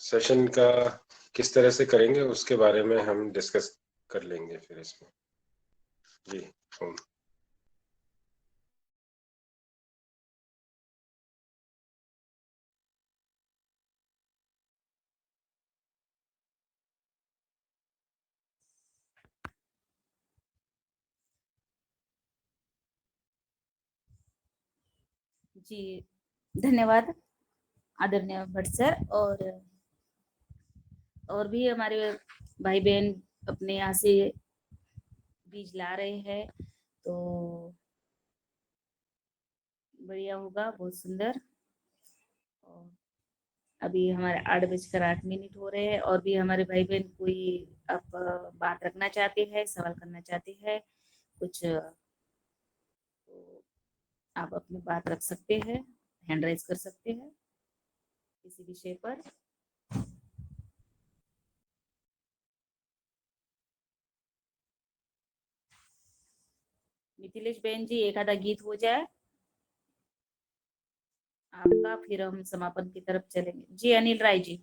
सेशन का किस तरह से करेंगे उसके बारे में हम डिस्कस कर लेंगे फिर इसमें। जी ओम। जी, धन्यवाद आदरणीय भट्ट सर। और भी हमारे भाई बहन अपने यहाँ से बीज ला रहे हैं, तो बढ़िया होगा, बहुत सुंदर। और अभी हमारे 8:08 हो रहे हैं, और भी हमारे भाई बहन कोई आप बात रखना चाहते हैं, सवाल करना चाहते हैं कुछ, तो आप अपनी बात रख सकते हैं, हैंड राइज कर सकते हैं किसी विषय पर। मिथिलेश बहन जी, एक आधा गीत हो जाए आपका, फिर हम समापन की तरफ चलेंगे। जी अनिल राय जी।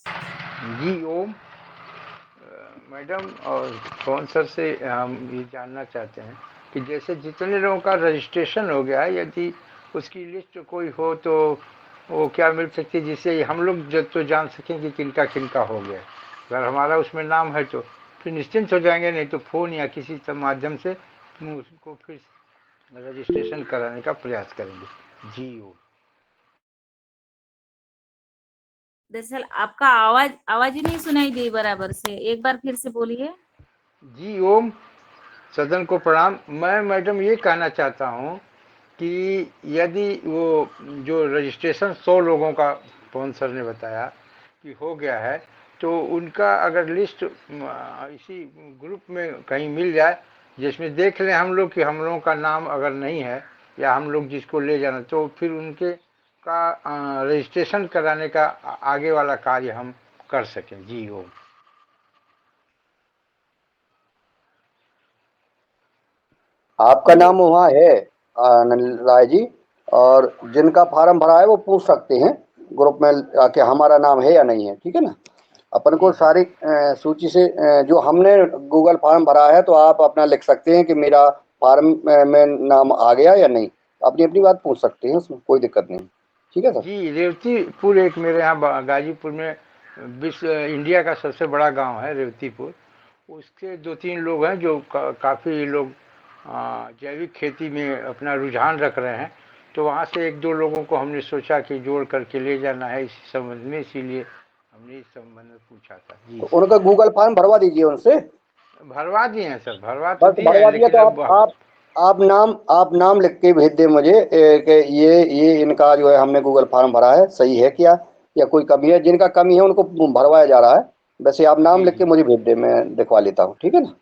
जी ओम। मैडम और पवन सर से हम ये जानना चाहते हैं कि जैसे जितने लोगों का रजिस्ट्रेशन हो गया है, यदि उसकी लिस्ट कोई हो तो वो क्या मिल सकती है, जिससे हम लोग तो जान सकें कि किनका किनका हो गया। अगर हमारा उसमें नाम है तो फिर निश्चिंत हो जाएंगे, नहीं तो फ़ोन या किसी माध्यम से हम उसको फिर रजिस्ट्रेशन कराने का प्रयास करेंगे। जी ओ। दरअसल आपका आवाज आवाज ही नहीं सुनाई दी बराबर से, एक बार फिर से बोलिए। जी ओम, सदन को प्रणाम। मैं मैडम ये कहना चाहता हूँ कि यदि वो जो रजिस्ट्रेशन 100 लोगों का पवन सर ने बताया कि हो गया है, तो उनका अगर लिस्ट इसी ग्रुप में कहीं मिल जाए, जिसमें देख लें हम लोग कि हम लोगों का नाम अगर नहीं है या हम लोग जिसको ले जाना, तो फिर उनके का रजिस्ट्रेशन कराने का आगे वाला कार्य हम कर सकें। जी ओम। आपका नाम वहाँ है राय जी, और जिनका फार्म भरा है वो पूछ सकते हैं ग्रुप में आके हमारा नाम है या नहीं है, ठीक है ना। अपन को सारी सूची से जो हमने गूगल फॉर्म भरा है, तो आप अपना लिख सकते हैं कि मेरा फार्म में नाम आ गया या नहीं, अपनी अपनी बात पूछ सकते हैं, उसमें कोई दिक्कत नहीं, ठीक है सर। जी, रेवतीपुर एक मेरे यहाँ गाजीपुर में विश्व इंडिया का सबसे बड़ा गांव है रेवतीपुर। उसके 2-3 लोग हैं जो काफ़ी लोग जैविक खेती में अपना रुझान रख रहे हैं, तो वहाँ से 1-2 लोगों को हमने सोचा कि जोड़ करके ले जाना है इस संबंध में, इसीलिए हमने इस संबंध में पूछा था। जी तो उनका गूगल फॉर्म भरवा दीजिए उनसे। भरवा दिए हैं सर, भरवा तो बस दिए हैं, भरवा दिया लेकिन तो अब आप नाम लिख के भेज दें मुझे कि ये इनका जो है हमने गूगल फॉर्म भरा है, सही है क्या, या कोई कमी है। जिनका कमी है उनको भरवाया जा रहा है, वैसे आप नाम जी लिख के जी मुझे भेज दें, मैं दिखवा लेता हूँ, ठीक है ना।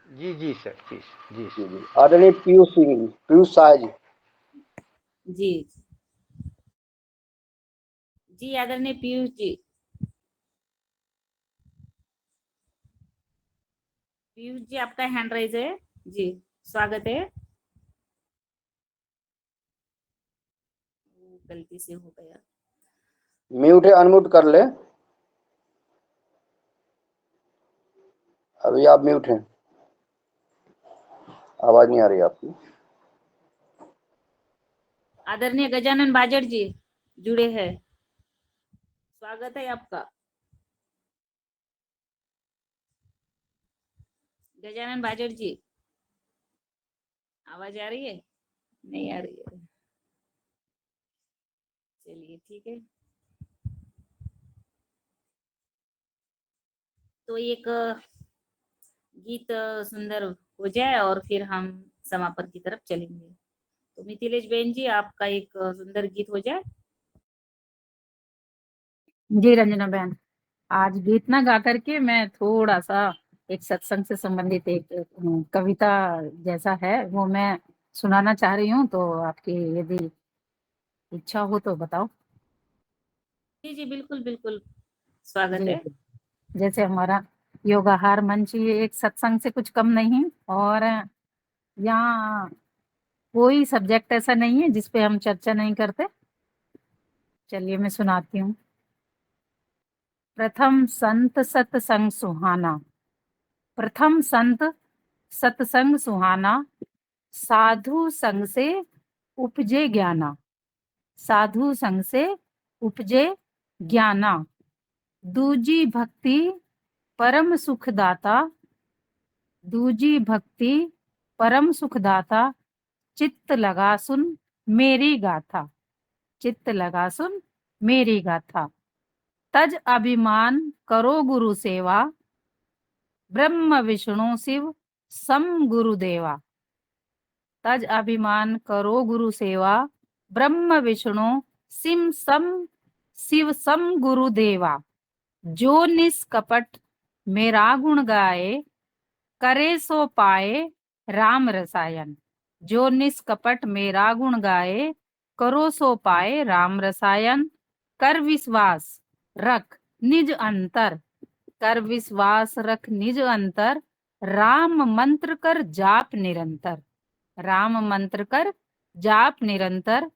जी जी सर, जी जी जी जी, जी आदरणीय पीयूष शाह जी। जी जी, आदरणीय पीयूष जी। पीयूष जी, आपका हैंड राइज है जी, स्वागत है। गलती से हो गया। म्यूट है, अनम्यूट कर ले, अभी आप म्यूट हैं, आवाज नहीं आ रही आपकी। आदरणीय गजानन बाजड़ जी जुड़े हैं, स्वागत है आपका। गजानन बाजड़ जी, आवाज आ रही है? नहीं आ रही है, चलिए ठीक है। तो एक गीत सुंदर हो जाए और फिर हम समापन की तरफ चलेंगे। तो मिथिलेश बहन जी, आपका एक सुंदर गीत हो जाए। जी रंजना बहन, आज गीत ना गा करके मैं थोड़ा सा एक सत्संग से संबंधित एक कविता जैसा है वो मैं सुनाना चाह रही हूँ, तो आपकी यदि इच्छा हो तो बताओ। जी जी, बिल्कुल बिल्कुल, स्वागत जी है। जी। जैसे हमारा योगाहार मंच ये एक सत्संग से कुछ कम नहीं, और यहाँ कोई सब्जेक्ट ऐसा नहीं है जिसपे हम चर्चा नहीं करते। चलिए मैं सुनाती हूँ। प्रथम संत सत्संग सुहाना, प्रथम संत सत्संग सुहाना, साधु संग से उपजे ज्ञाना, साधु संग से उपजे ज्ञाना, दूजी भक्ति परम सुखदाता, दूजी भक्ति परम सुखदाता, चित्त लगा सुन मेरी गाथा, चित्त लगा सुन मेरी गाथा, तज अभिमान करो गुरु सेवा, ब्रह्म विष्णु शिव सम गुरुदेवा, तज अभिमान करो गुरु सेवा, ब्रह्म विष्णु सिम सम शिव सम गुरुदेवा, जो निष्कपट मेरा गुण गाए, करे सो पाए राम रसायन, जो निष्कपट मेरा गुण गाए, करो सो पाए राम रसायन, कर विश्वास रख निज अंतर, कर विश्वास रख निज अंतर, राम मंत्र कर जाप निरंतर, राम मंत्र कर जाप निरंतर,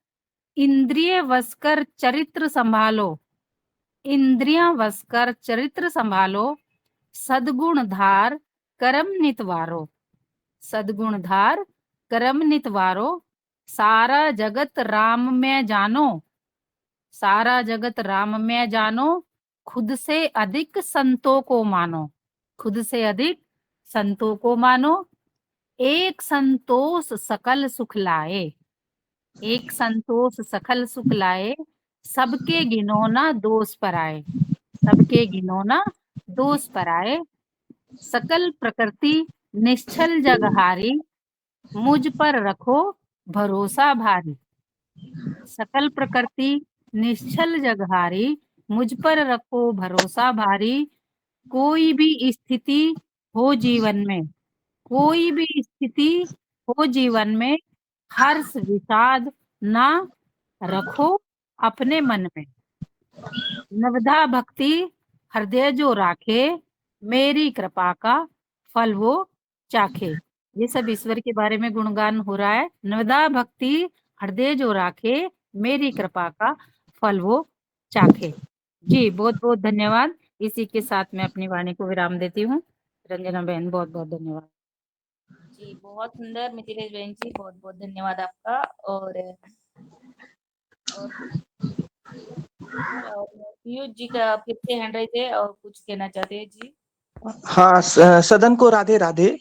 इंद्रिय वश कर चरित्र संभालो, इंद्रियां वश कर चरित्र संभालो, सद्गुण धार करम नितवारो, सद्गुण धार कर्म नितवारो, सारा जगत राम में जानो, सारा जगत राम में जानो, खुद से अधिक संतों को मानो, खुद से अधिक संतों को मानो, एक संतोष सकल सुख लाए, एक संतोष सकल सुख लाए, सबके गिनोना दोष पर आए, सबके गिनोना दोष पर आए, सकल प्रकृति निश्चल जगहारी, मुझ पर रखो भरोसा भारी, सकल प्रकृति निश्चल जगहारी, मुझ पर रखो भरोसा भारी, कोई भी स्थिति हो जीवन में, कोई भी स्थिति हो जीवन में, हर्ष विषाद ना रखो अपने मन में, नवधा भक्ति हृदय जो राखे, मेरी कृपा का फल वो चाखे। ये सब ईश्वर के बारे में गुणगान हो रहा है। नवधा भक्ति हृदय जो राखे, मेरी कृपा का फल वो चाखे। जी बहुत बहुत धन्यवाद। इसी के साथ मैं अपनी वाणी को विराम देती हूँ। रंजना बहन बहुत बहुत धन्यवाद। जी बहुत सुंदर मिथिलेश बहन जी, बहुत बहुत धन्यवाद आपका। और पीयूष जी का फिर से हैंड राइज है और कुछ कहना चाहते हैं जी। हाँ, सदन को राधे राधे।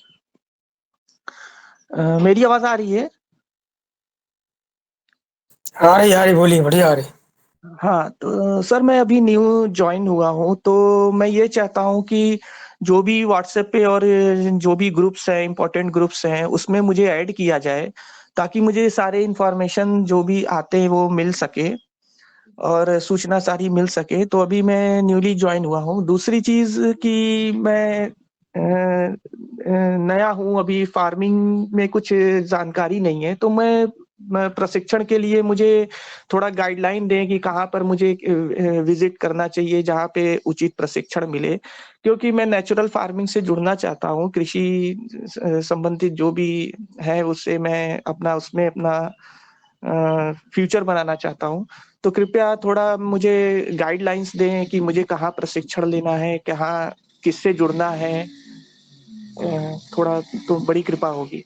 मेरी आवाज आ रही है? आ रही बोलिए, बढ़िया आ रही। हाँ, तो सर मैं अभी न्यू ज्वाइन हुआ हूँ, तो मैं ये चाहता हूँ कि जो भी व्हाट्सएप पे और जो भी ग्रुप्स हैं, इम्पोर्टेंट ग्रुप्स हैं, उसमें मुझे ऐड किया जाए, ताकि मुझे सारे इंफॉर्मेशन जो भी आते हैं वो मिल सके और सूचना सारी मिल सके। तो अभी मैं न्यूली ज्वाइन हुआ हूँ। दूसरी चीज कि मैं नया हूँ, अभी फार्मिंग में कुछ जानकारी नहीं है, तो मैं प्रशिक्षण के लिए मुझे थोड़ा गाइडलाइन दें कि कहाँ पर मुझे विजिट करना चाहिए जहाँ पे उचित प्रशिक्षण मिले, क्योंकि मैं नेचुरल फार्मिंग से जुड़ना चाहता हूँ। कृषि संबंधित जो भी है उससे मैं अपना उसमें अपना फ्यूचर बनाना चाहता हूँ। तो कृपया थोड़ा मुझे गाइडलाइंस दें कि मुझे कहाँ प्रशिक्षण लेना है, कहाँ किससे जुड़ना है, थोड़ा तो बड़ी कृपा होगी।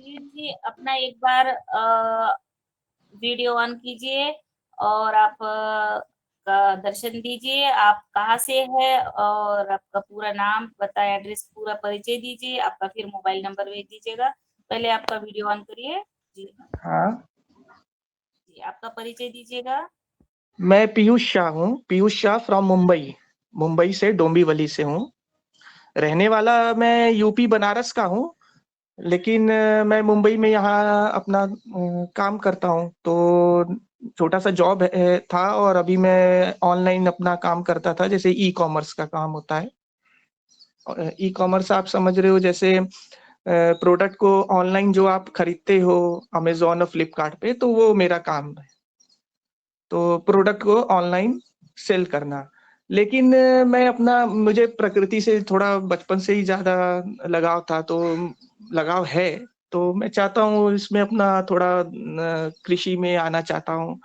जी अपना एक बार वीडियो ऑन कीजिए और आप का दर्शन दीजिए। आप कहाँ से है और आपका पूरा नाम पता, एड्रेस, पूरा परिचय दीजिए। आपका फिर मोबाइल नंबर भेज दीजिएगा। पहले आपका वीडियो ऑन करिए जी। हाँ जी आपका परिचय दीजिएगा। मैं पीयूष शाह हूँ, पीयूष शाह फ्रॉम मुंबई, मुंबई से डोंबिवली से हूँ। रहने वाला मैं यूपी बनारस का हूँ, लेकिन मैं मुंबई में यहाँ अपना काम करता हूँ। तो छोटा सा जॉब था और अभी मैं ऑनलाइन अपना काम करता था, जैसे ई कॉमर्स का काम होता है। ई कॉमर्स आप समझ रहे हो, जैसे प्रोडक्ट को ऑनलाइन जो आप खरीदते हो अमेजोन और फ्लिपकार्ट पे, तो वो मेरा काम है। तो प्रोडक्ट को ऑनलाइन सेल करना। लेकिन मैं अपना मुझे प्रकृति से थोड़ा बचपन से ही ज़्यादा लगाव था, तो लगाव है, तो मैं चाहता हूँ इसमें अपना थोड़ा कृषि में आना चाहता हूँ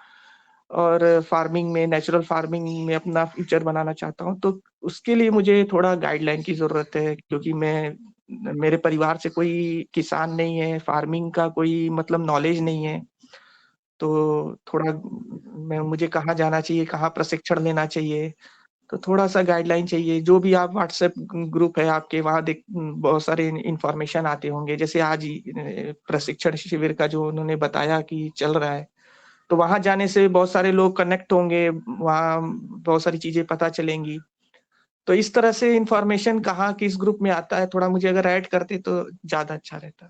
और फार्मिंग में, नेचुरल फार्मिंग में अपना फ्यूचर बनाना चाहता हूँ। तो उसके लिए मुझे थोड़ा गाइडलाइन की ज़रूरत है, क्योंकि मेरे परिवार से कोई किसान नहीं है, फार्मिंग का कोई मतलब नॉलेज नहीं है। तो थोड़ा मुझे कहाँ जाना चाहिए, कहाँ प्रशिक्षण लेना चाहिए, तो थोड़ा-सा गाइडलाइन चाहिए। जो भी आप व्हाट्सएप ग्रुप है आपके, वहाँ बहुत सारे इन्फॉर्मेशन आते होंगे। जैसे आज ही प्रशिक्षण शिविर का जो उन्होंने बताया कि चल रहा है, तो वहाँ जाने से बहुत सारे लोग कनेक्ट होंगे, वहाँ बहुत सारी चीज़ें पता चलेंगी। तो इस तरह से इन्फॉर्मेशन कहाँ किस ग्रुप में आता है, थोड़ा मुझे अगर ऐड करते तो ज़्यादा अच्छा रहता।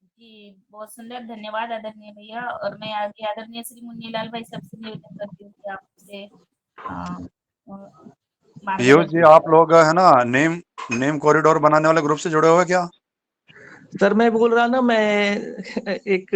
जी बहुत सुंदर, धन्यवाद आदरणीय भैया। और मैं आगे आदरणीय श्री मुन्नीलाल भाई सबसे निवेदन करती हूँ कि आपसे पीयूष जी, मार्गदर्शन। आप लोग है ना नेम कॉरिडोर बनाने वाले ग्रुप से जुड़े हुए क्या? सर मैं बोल रहा ना, मैं एक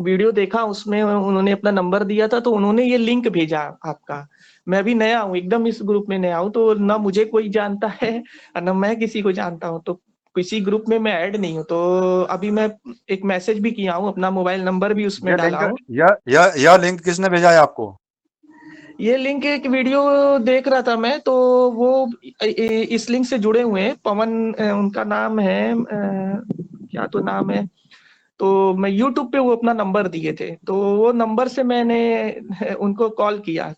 वीडियो देखा, उसमें उन्होंने अपना नंबर दिया था, तो उन्होंने ये लिंक भेजा आपका। मैं अभी नया हूँ, एकदम इस ग्रुप में नया हूँ, तो ना मुझे कोई जानता है और ना मैं किसी को जानता हूँ, तो किसी ग्रुप में मैं ऐड नहीं हूँ। तो अभी मैं एक मैसेज भी किया हूँ, अपना मोबाइल नंबर भी उसमें डाला हूँ। यह लिंक किसने भेजा है आपको? ये लिंक एक वीडियो देख रहा था मैं, तो वो इस लिंक से जुड़े हुए हैं। पवन उनका नाम है, क्या तो नाम है, तो मैं यूट्यूब पे वो अपना नंबर दिए थे, तो वो नंबर से मैंने उनको कॉल किया।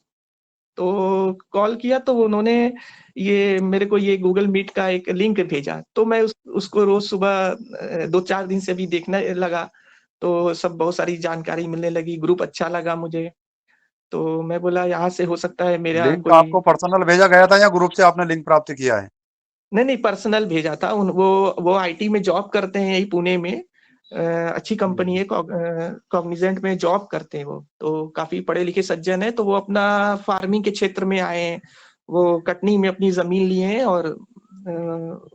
तो कॉल किया तो उन्होंने ये मेरे को ये गूगल मीट का एक लिंक भेजा, तो मैं उसको रोज सुबह 2-4 दिन से अभी देखने लगा, तो सब बहुत सारी जानकारी मिलने लगी, ग्रुप अच्छा लगा मुझे। तो मैं बोला यहाँ से हो सकता है मेरा लिंक कोई। आपको पर्सनल भेजा गया था या ग्रुप से आपने लिंक प्राप्त किया है? नहीं, पर्सनल भेजा था। वो आईटी में जॉब करते हैं यही पुणे में। अच्छी कंपनी है, कॉग्निजेंट में जॉब करते हैं वो, तो काफी पढ़े लिखे सज्जन है। तो वो अपना फार्मिंग के क्षेत्र में आए हैं, वो कटनी में अपनी जमीन लिए हैं और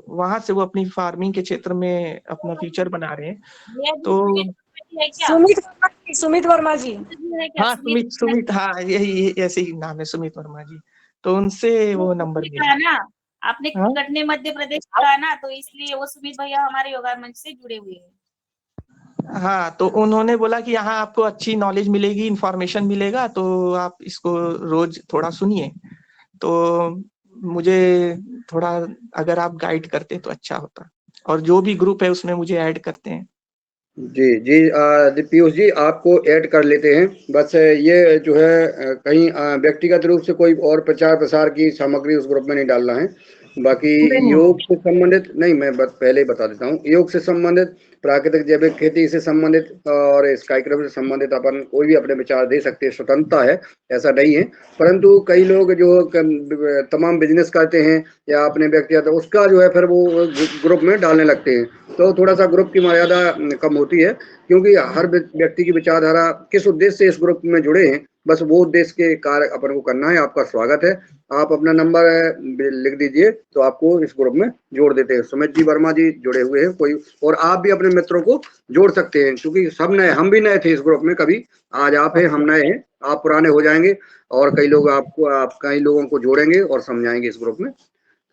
वहां से वो अपनी फार्मिंग के क्षेत्र में अपना फ्यूचर बना रहे हैं। ये भी तो सुमित वर्मा जी है क्या? सुमित वर्मा जी। है क्या? हाँ, सुमित, हाँ, यही ऐसे ही नाम है, सुमित वर्मा जी। तो उनसे वो नंबर आपने मिला। कहा ना, आपने हाँ, कटनी मध्य प्रदेश कहा ना, तो इसलिए वो सुमित भैया हमारे योगा मंच से जुड़े हुए हैं। हाँ, तो उन्होंने बोला कि यहाँ आपको अच्छी नॉलेज मिलेगी, इंफॉर्मेशन मिलेगा, तो आप इसको रोज थोड़ा सुनिए। तो मुझे थोड़ा अगर आप गाइड करते तो अच्छा होता, और जो भी ग्रुप है उसमें मुझे ऐड करते हैं। जी जी पीयूष जी, आपको ऐड कर लेते हैं। बस ये जो है कहीं व्यक्तिगत रूप से कोई और प्रचार प्रसार की सामग्री उस ग्रुप में नहीं डालना है। बाकी नहीं, योग से संबंधित नहीं, मैं पहले ही बता देता हूँ, योग से संबंधित, प्राकृतिक जैविक खेती से संबंधित और इस कार्यक्रम से संबंधित अपन कोई भी अपने विचार दे सकते हैं, स्वतंत्रता है, ऐसा नहीं है। परंतु कई लोग जो तमाम बिजनेस करते हैं या अपने व्यक्तिगत, उसका जो है फिर वो ग्रुप में डालने लगते हैं, तो थोड़ा सा ग्रुप की मर्यादा कम होती है, क्योंकि हर व्यक्ति की विचारधारा किस उद्देश्य से इस ग्रुप में जुड़े हैं, बस वो उद्देश्य के कार्य अपन को करना है। आपका स्वागत है, आप अपना नंबर लिख दीजिए तो आपको इस ग्रुप में जोड़ देते हैं। सुमित जी वर्मा जी जुड़े हुए हैं, कोई और आप भी अपने मित्रों को जोड़ सकते हैं, क्योंकि सब नए, हम भी नए थे इस ग्रुप में, कभी आज आप हैं, हम नए हैं, आप पुराने हो जाएंगे और कई लोग आप कई लोगों को जोड़ेंगे और समझाएंगे इस ग्रुप में।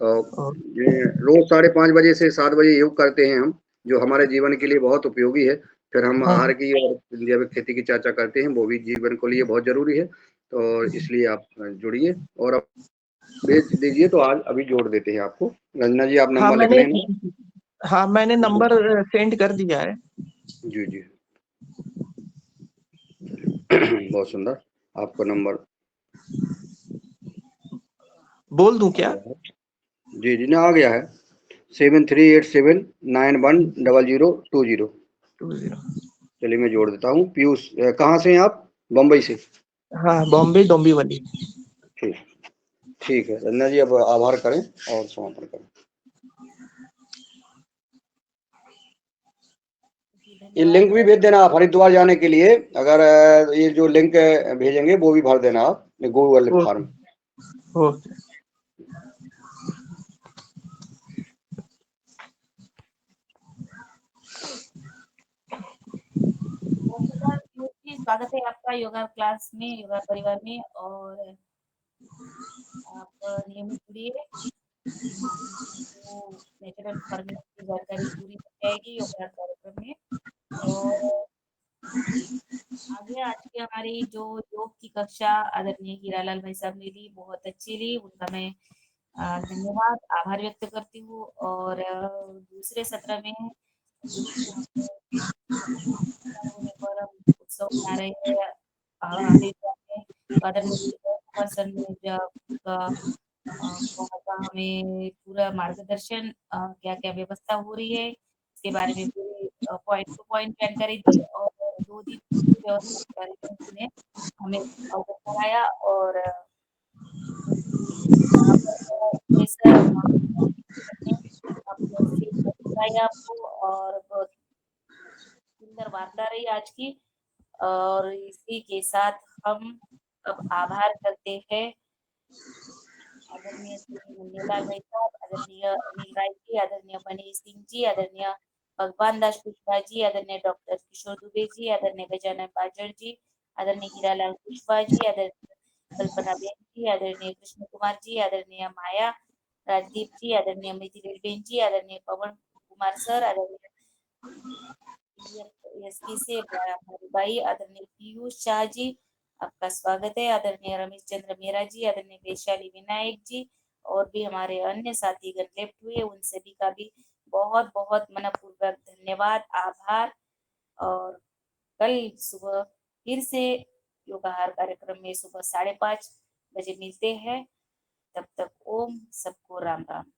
तो ये रोज 5:30 बजे से 7 बजे योग करते हैं हम, जो हमारे जीवन के लिए बहुत उपयोगी है। फिर हम आहार की और जैविक खेती की चर्चा करते हैं, वो भी जीवन के लिए बहुत जरूरी है। तो इसलिए आप जुड़िए और आप भेज दीजिए, तो आज अभी जोड़ देते हैं आपको। रंजना जी, आप हाँ, नंबर लिख लेना। मैंने नंबर सेंड कर दिया है। जी जी बहुत सुंदर, आपको नंबर बोल दूं क्या? जी जी ना, आ गया है, 7387910020। चलिए मैं जोड़ देता हूँ। पीयूष कहाँ से हैं आप? बम्बई से? हाँ, बॉम्बे डोंबिवली। ठीक ठीक है रंजना जी, अब आभार करें और समापन करें। ये लिंक भी भेज देना आप हरिद्वार जाने के लिए, अगर ये जो लिंक भेजेंगे वो भी भर देना आप गूगल फॉर्म। स्वागत है आपका योगा क्लास में, योगा परिवार में, और आप नियमित जुड़िए, तो नेचुरल फार्मिंग की जानकारी पूरी हो जाएगी योगा कार्यक्रम में। और आगे आज की हमारी जो योग की कक्षा आदरणीय हीरालाल भाई साहब ने ली, बहुत अच्छी ली, उनका मैं धन्यवाद आभार व्यक्त करती हूँ। और दूसरे सत्र में जो होने पर हम उत्सव मना रहे हैं हरिद्वार में, तो आदरणीय कुमार सर ने जब वहाँ का हमें पूरा मार्गदर्शन क्या क्या व्यवस्था हो रही है इसके बारे में पूरी पॉइंट टू पॉइंट जानकारी दी, और 2 दिन की व्यवस्था के बारे में उन्होंने हमें अवगत कराया। और वहाँ पर सर आपको बताया आपको, और बहुत सुंदर वार्ता रही आज की। और इसी के साथ हम अब आभार करते हैं आदरणीय श्री नंदलाल भाई साहब, आदरणीय अनिल राय जी, आदरणीय मनीष सिंह जी, आदरणीय भगवान दास पुष्पा जी, आदरणीय डॉक्टर किशोर दुबे जी, आदरणीय गजानन बाजड़ जी, आदरणीय हीरालाल पुष्पा जी, आदरणीय कल्पना बेन जी, आदरणीय कृष्ण कुमार जी, आदरणीय माया राजदीप जी, आदरणीय मिथिलेश बेन जी, आदरणीय पवन कुमार सर, आदरणीय एसपी से भाई, आदरणीय पीयूष शाह जी, आपका स्वागत है, आदरणीय रमेश चंद्र मेहरा जी, आदरणीय वैशाली विनायक जी, और भी हमारे अन्य साथीगण लेफ्ट हुए, उन सभी का भी बहुत बहुत मनपूर्वक धन्यवाद आभार। और कल सुबह फिर से योगाहार कार्यक्रम में सुबह 5:30 बजे मिलते हैं। तब तक ओम, सबको राम राम।